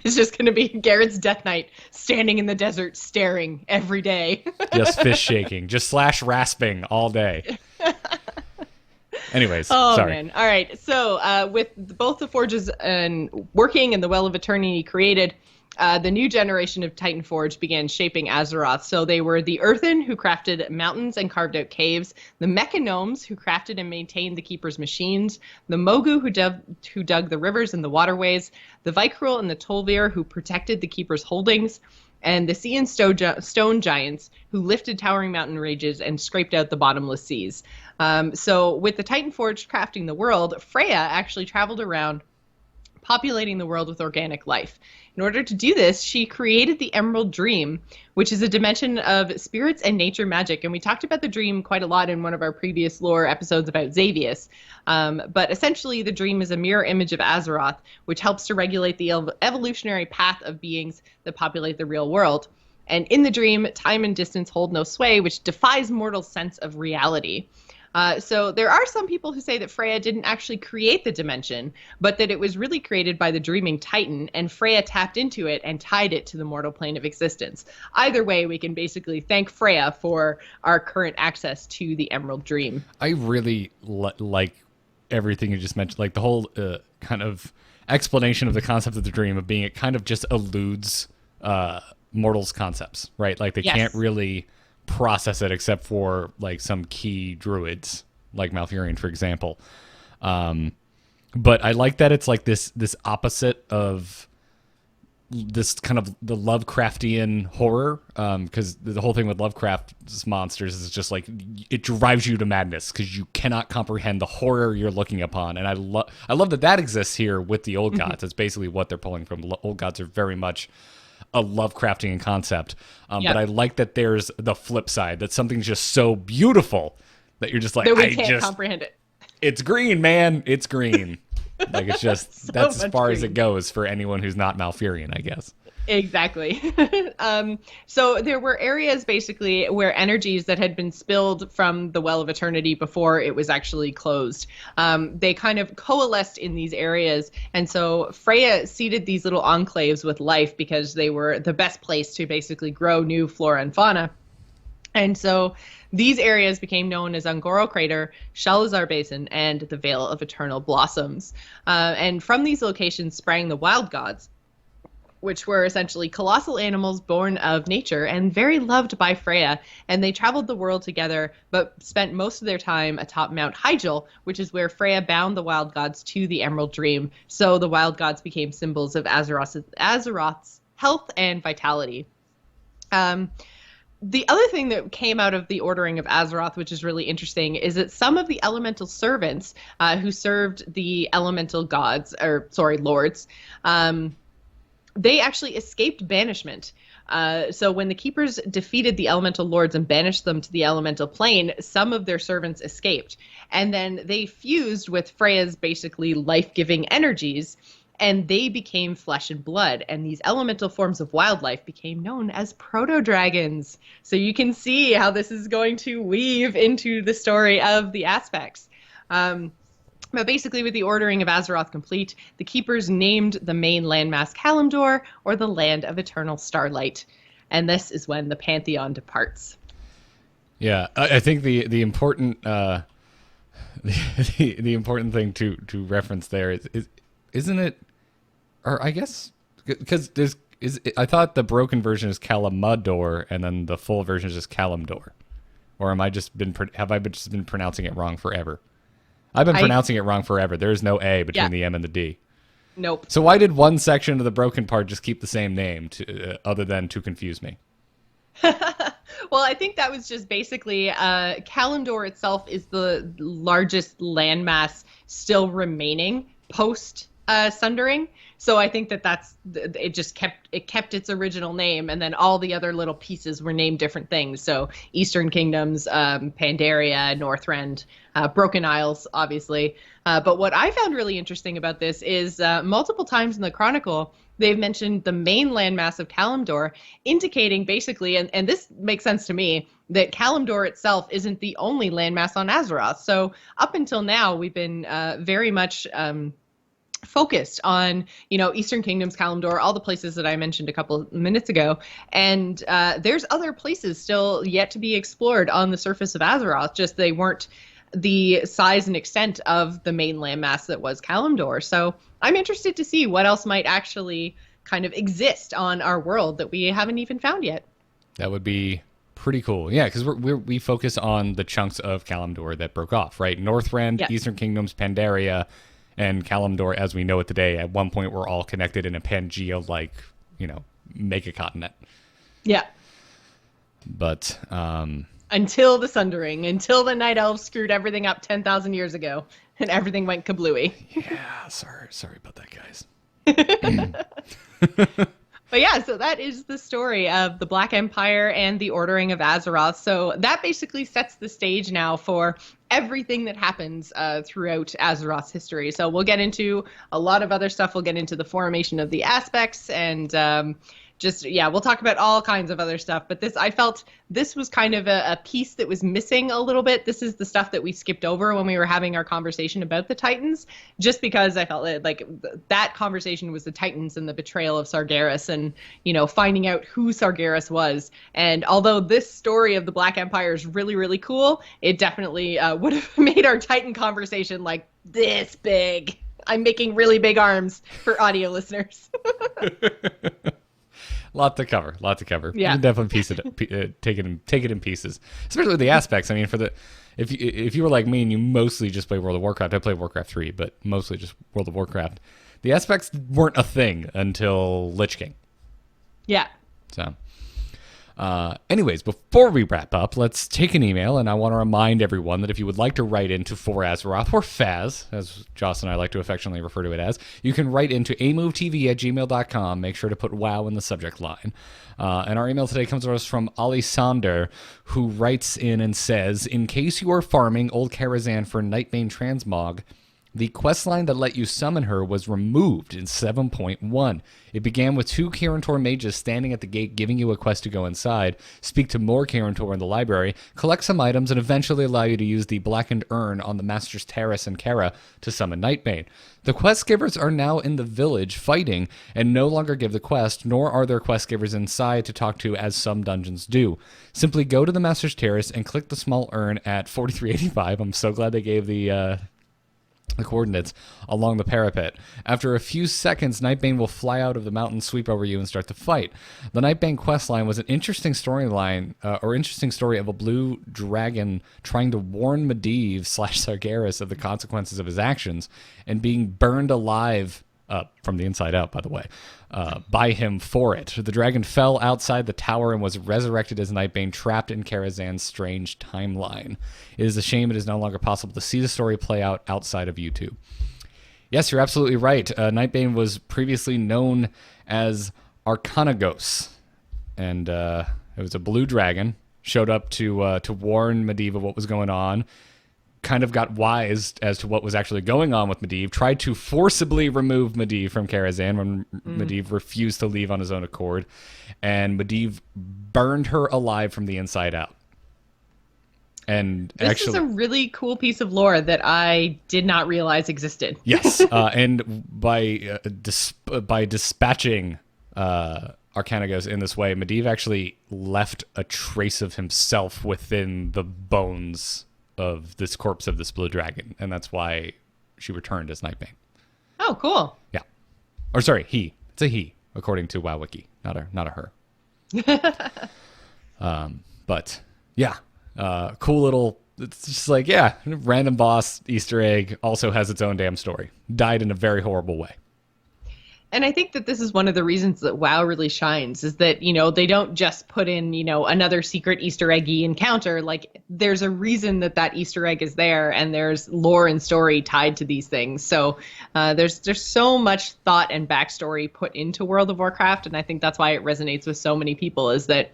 Speaker 2: It's just going to be Garrett's Death Knight standing in the desert staring every day.
Speaker 1: Just fist shaking. Just slash rasping all day. Anyways, sorry.
Speaker 2: Man. All right. So with both the Forges working and the Well of Eternity created, the new generation of Titan Forge began shaping Azeroth. So they were the Earthen, who crafted mountains and carved out caves, the Mechanomes, who crafted and maintained the Keeper's machines, the Mogu, who dug the rivers and the waterways, the Vicruel and the Tolvir, who protected the Keeper's holdings, and the Sea and Stone Giants, who lifted towering mountain ranges and scraped out the bottomless seas. So with the Titan Forge crafting the world, Freya actually traveled around populating the world with organic life. In order to do this, she created the Emerald Dream, which is a dimension of spirits and nature magic. And we talked about the dream quite a lot in one of our previous lore episodes about Xavius. But essentially, the dream is a mirror image of Azeroth, which helps to regulate the evolutionary path of beings that populate the real world. And in the dream, time and distance hold no sway, which defies mortal sense of reality. So there are some people who say that Freya didn't actually create the dimension, but that it was really created by the Dreaming Titan, and Freya tapped into it and tied it to the mortal plane of existence. Either way, we can basically thank Freya for our current access to the Emerald Dream.
Speaker 1: I really like everything you just mentioned, like the whole kind of explanation of the concept of the dream, of being it kind of just eludes mortals' concepts, right? Like they can't really process it except for like some key druids like Malfurion, for example. But I like that it's like this opposite of this kind of the Lovecraftian horror, because the whole thing with Lovecraft's monsters is just like it drives you to madness because you cannot comprehend the horror you're looking upon. And I love that exists here with the old gods. It's basically what they're pulling from. Old gods are very much a Lovecraftian concept, but I like that there's the flip side, that something's just so beautiful that you're just like,
Speaker 2: that we can't comprehend it.
Speaker 1: It's green, man. It's green. Like it's just so that's as far green as it goes for anyone who's not Malfurion, I guess.
Speaker 2: Exactly. So there were areas basically where energies that had been spilled from the Well of Eternity before it was actually closed, they kind of coalesced in these areas. And so Freya seeded these little enclaves with life because they were the best place to basically grow new flora and fauna. And so these areas became known as Ungoro Crater, Shalazar Basin, and the Vale of Eternal Blossoms. And from these locations sprang the Wild Gods, which were essentially colossal animals born of nature and very loved by Freya. And they traveled the world together, but spent most of their time atop Mount Hyjal, which is where Freya bound the Wild Gods to the Emerald Dream. So the Wild Gods became symbols of Azeroth's health and vitality. The other thing that came out of the Ordering of Azeroth, which is really interesting, is that some of the elemental servants who served the elemental lords, they actually escaped banishment. So when the Keepers defeated the elemental lords and banished them to the elemental plane, some of their servants escaped. And then they fused with Freya's basically life-giving energies, and they became flesh and blood. And these elemental forms of wildlife became known as proto-dragons. So you can see how this is going to weave into the story of the aspects. But basically, with the Ordering of Azeroth complete, the Keepers named the main landmass Kalimdor, or the Land of Eternal Starlight. And this is when the Pantheon departs.
Speaker 1: Yeah, I think the important The important thing to reference there is isn't it, or I guess because I thought the broken version is Calamador and then the full version is just Kalimdor, or have I just been pronouncing it wrong forever? I've been pronouncing it wrong forever. There is no A between the M and the D.
Speaker 2: Nope.
Speaker 1: So why did one section of the broken part just keep the same name other than to confuse me?
Speaker 2: Well, I think that was just basically Kalimdor itself is the largest landmass still remaining post Sundering. So I think that's it. Just kept its original name, and then all the other little pieces were named different things. So Eastern Kingdoms, Pandaria, Northrend, Broken Isles, obviously. But what I found really interesting about this is multiple times in the Chronicle, they've mentioned the main landmass of Kalimdor, indicating basically, and this makes sense to me, that Kalimdor itself isn't the only landmass on Azeroth. So up until now, we've been very much focused on, Eastern Kingdoms, Kalimdor, all the places that I mentioned a couple minutes ago. And there's other places still yet to be explored on the surface of Azeroth, just they weren't the size and extent of the main landmass that was Kalimdor. So I'm interested to see what else might actually kind of exist on our world that we haven't even found yet.
Speaker 1: That would be pretty cool. Yeah, because we focus on the chunks of Kalimdor that broke off, right? Northrend, Eastern Kingdoms, Pandaria, and Kalimdor, as we know it today, at one point were all connected in a Pangea-like, mega continent.
Speaker 2: Yeah.
Speaker 1: But
Speaker 2: until the Sundering, until the Night Elves screwed everything up 10,000 years ago, and everything went kablooey.
Speaker 1: Yeah, sorry about that, guys.
Speaker 2: But yeah, so that is the story of the Black Empire and the Ordering of Azeroth. So that basically sets the stage now for everything that happens throughout Azeroth's history. So we'll get into a lot of other stuff. We'll get into the formation of the aspects and we'll talk about all kinds of other stuff. But I felt this was kind of a piece that was missing a little bit. This is the stuff that we skipped over when we were having our conversation about the Titans, just because I felt like that conversation was the Titans and the betrayal of Sargeras and, finding out who Sargeras was. And although this story of the Black Empire is really, really cool, it definitely would have made our Titan conversation like this big. I'm making really big arms for audio listeners.
Speaker 1: Lot to cover.
Speaker 2: Yeah.
Speaker 1: You can definitely take it in pieces, especially with the aspects. I mean, if you were like me and you mostly just play World of Warcraft, I played Warcraft 3, but mostly just World of Warcraft. The aspects weren't a thing until Lich King.
Speaker 2: Yeah.
Speaker 1: So, anyways, before we wrap up, let's take an email, and I want to remind everyone that if you would like to write into For Azeroth, or Faz, as Joce and I like to affectionately refer to it as, you can write into amovetv@gmail.com. Make sure to put WoW in the subject line. And our email today comes to us from Alisander, who writes in and says, in case you are farming Old Karazhan for Nightbane Transmog, the questline that let you summon her was removed in 7.1. It began with 2 Kirantor mages standing at the gate giving you a quest to go inside, speak to more Kirantor in the library, collect some items, and eventually allow you to use the blackened urn on the Master's Terrace in Kara to summon Nightbane. The quest givers are now in the village fighting and no longer give the quest, nor are there quest givers inside to talk to as some dungeons do. Simply go to the Master's Terrace and click the small urn at 4385. I'm so glad they gave the coordinates along the parapet. After a few seconds, Nightbane will fly out of the mountain, sweep over you, and start to fight. The Nightbane questline was an interesting storyline, interesting story of a blue dragon trying to warn Medivh / Sargeras of the consequences of his actions and being burned alive, from the inside out, by the way, by him for it. The dragon fell outside the tower and was resurrected as Nightbane, trapped in Karazhan's strange timeline. It is a shame it is no longer possible to see the story play out outside of YouTube. Yes, you're absolutely right. Nightbane was previously known as Arcanagos, and it was a blue dragon, showed up to warn Medivh of what was going on, kind of got wise as to what was actually going on with Medivh, tried to forcibly remove Medivh from Karazhan when Medivh refused to leave on his own accord, and Medivh burned her alive from the inside out. And
Speaker 2: this is a really cool piece of lore that I did not realize existed.
Speaker 1: Yes, and by dispatching Arcanagos in this way, Medivh actually left a trace of himself within the bones of this corpse of this blue dragon, and that's why she returned as Nightbane.
Speaker 2: Oh, cool.
Speaker 1: Yeah. Or sorry, he. It's a he, according to WoW Wiki, not a her. But yeah, cool little. It's just like, yeah, random boss Easter egg also has its own damn story. Died in a very horrible way.
Speaker 2: And I think that this is one of the reasons that WoW really shines is that, they don't just put in, another secret Easter eggy encounter. Like, there's a reason that Easter egg is there, and there's lore and story tied to these things. So there's so much thought and backstory put into World of Warcraft, and I think that's why it resonates with so many people is that,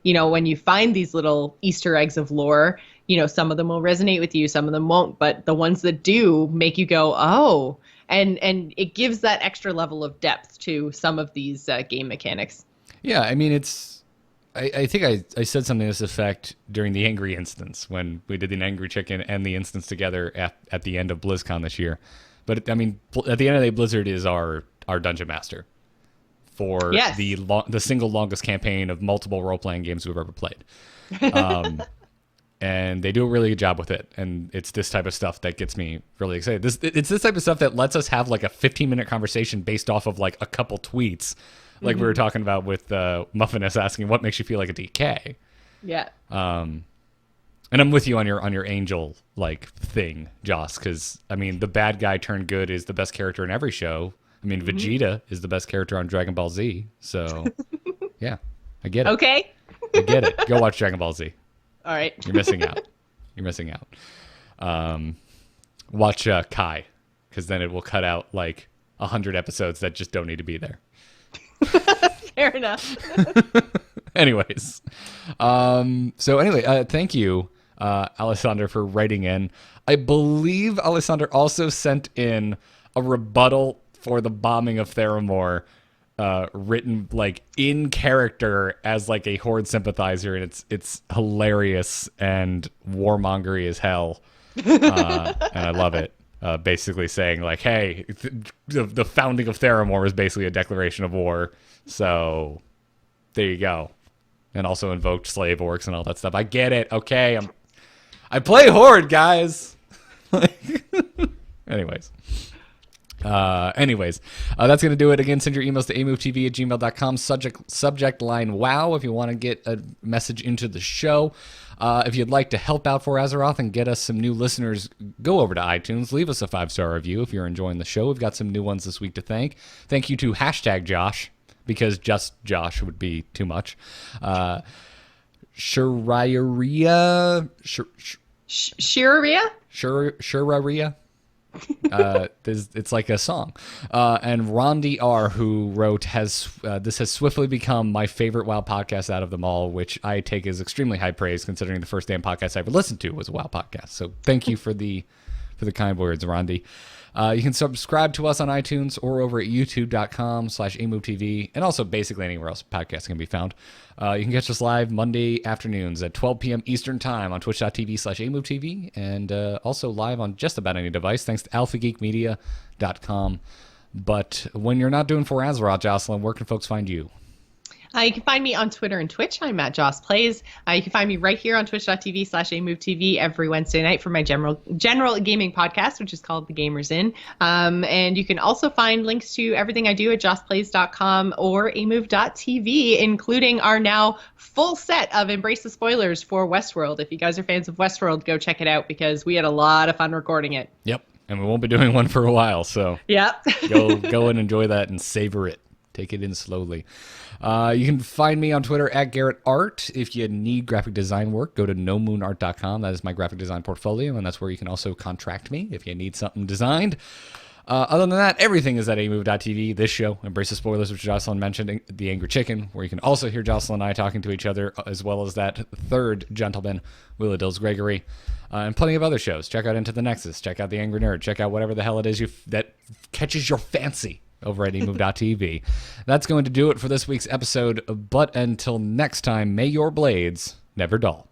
Speaker 2: when you find these little Easter eggs of lore, some of them will resonate with you, some of them won't, but the ones that do make you go, oh. And it gives that extra level of depth to some of these game mechanics. Yeah,
Speaker 1: I mean, I think I said something to this effect during the Angry Instance when we did the Angry Chicken and the Instance together at the end of BlizzCon this year. But, I mean, at the end of the day, Blizzard is our Dungeon Master for the single longest campaign of multiple role-playing games we've ever played. And they do a really good job with it. And it's this type of stuff that gets me really excited. It's this type of stuff that lets us have like a 15-minute conversation based off of like a couple tweets. Like we were talking about with Muffiness asking, what makes you feel like a DK?
Speaker 2: Yeah.
Speaker 1: And I'm with you on your angel like thing, Joss, because I mean the bad guy turned good is the best character in every show. I mean Vegeta is the best character on Dragon Ball Z. So yeah, I get it.
Speaker 2: Okay.
Speaker 1: I get it. Go watch Dragon Ball Z.
Speaker 2: All right.
Speaker 1: You're missing out. You're missing out. Watch Kai, because then it will cut out like 100 episodes that just don't need to be there.
Speaker 2: Fair enough.
Speaker 1: Anyways. Thank you, Alessandra, for writing in. I believe Alessandra also sent in a rebuttal for the bombing of Theramore, written like in character as like a Horde sympathizer, and it's hilarious and warmongery as hell, and I love it. Basically saying like, hey, the founding of Theramore is basically a declaration of war, so there you go. And also invoked slave orcs and all that stuff. I get it. Okay, I play Horde, guys. Anyways. That's going to do it. Again, send your emails to amovetv@gmail.com. Subject line WoW if you want to get a message into the show. If you'd like to help out For Azeroth and get us some new listeners, go over to iTunes. Leave us a 5-star review if you're enjoying the show. We've got some new ones this week to thank. Thank you to #Josh, because just Josh would be too much. Shiraria? Shiraria? It's like a song. And Rondi R, who wrote, this has swiftly become my favorite WoW podcast out of them all, which I take as extremely high praise considering the first damn podcast I ever listened to was a WoW podcast. So thank you for the kind words, Rondi. You can subscribe to us on iTunes or over at youtube.com/amovetv, and also basically anywhere else podcasts can be found. You can catch us live Monday afternoons at 12 p.m. Eastern Time on twitch.tv/amovetv, and also live on just about any device, thanks to alphageekmedia.com. But when you're not doing For Azeroth, Jocelyn, where can folks find you?
Speaker 2: You can find me on Twitter and Twitch. I'm at Joss Plays. You can find me right here on twitch.tv/amovetv every Wednesday night for my general gaming podcast, which is called The Gamers Inn. And you can also find links to everything I do at jossplays.com or amove.tv, including our now full set of Embrace the Spoilers for Westworld. If you guys are fans of Westworld, go check it out because we had a lot of fun recording it.
Speaker 1: Yep. And we won't be doing one for a while, so
Speaker 2: yep.
Speaker 1: go and enjoy that and savor it. Take it in slowly. You can find me on Twitter at Garrett Art. If you need graphic design work, go to nomoonart.com. That is my graphic design portfolio, and that's where you can also contract me if you need something designed. Other than that, everything is at amove.tv. This show, Embrace the Spoilers, which Jocelyn mentioned, The Angry Chicken, where you can also hear Jocelyn and I talking to each other, as well as that third gentleman, Willa Dills Gregory, and plenty of other shows. Check out Into the Nexus. Check out The Angry Nerd. Check out whatever the hell it is that catches your fancy over at amove.tv. That's going to do it for this week's episode, but until next time, may your blades never dull.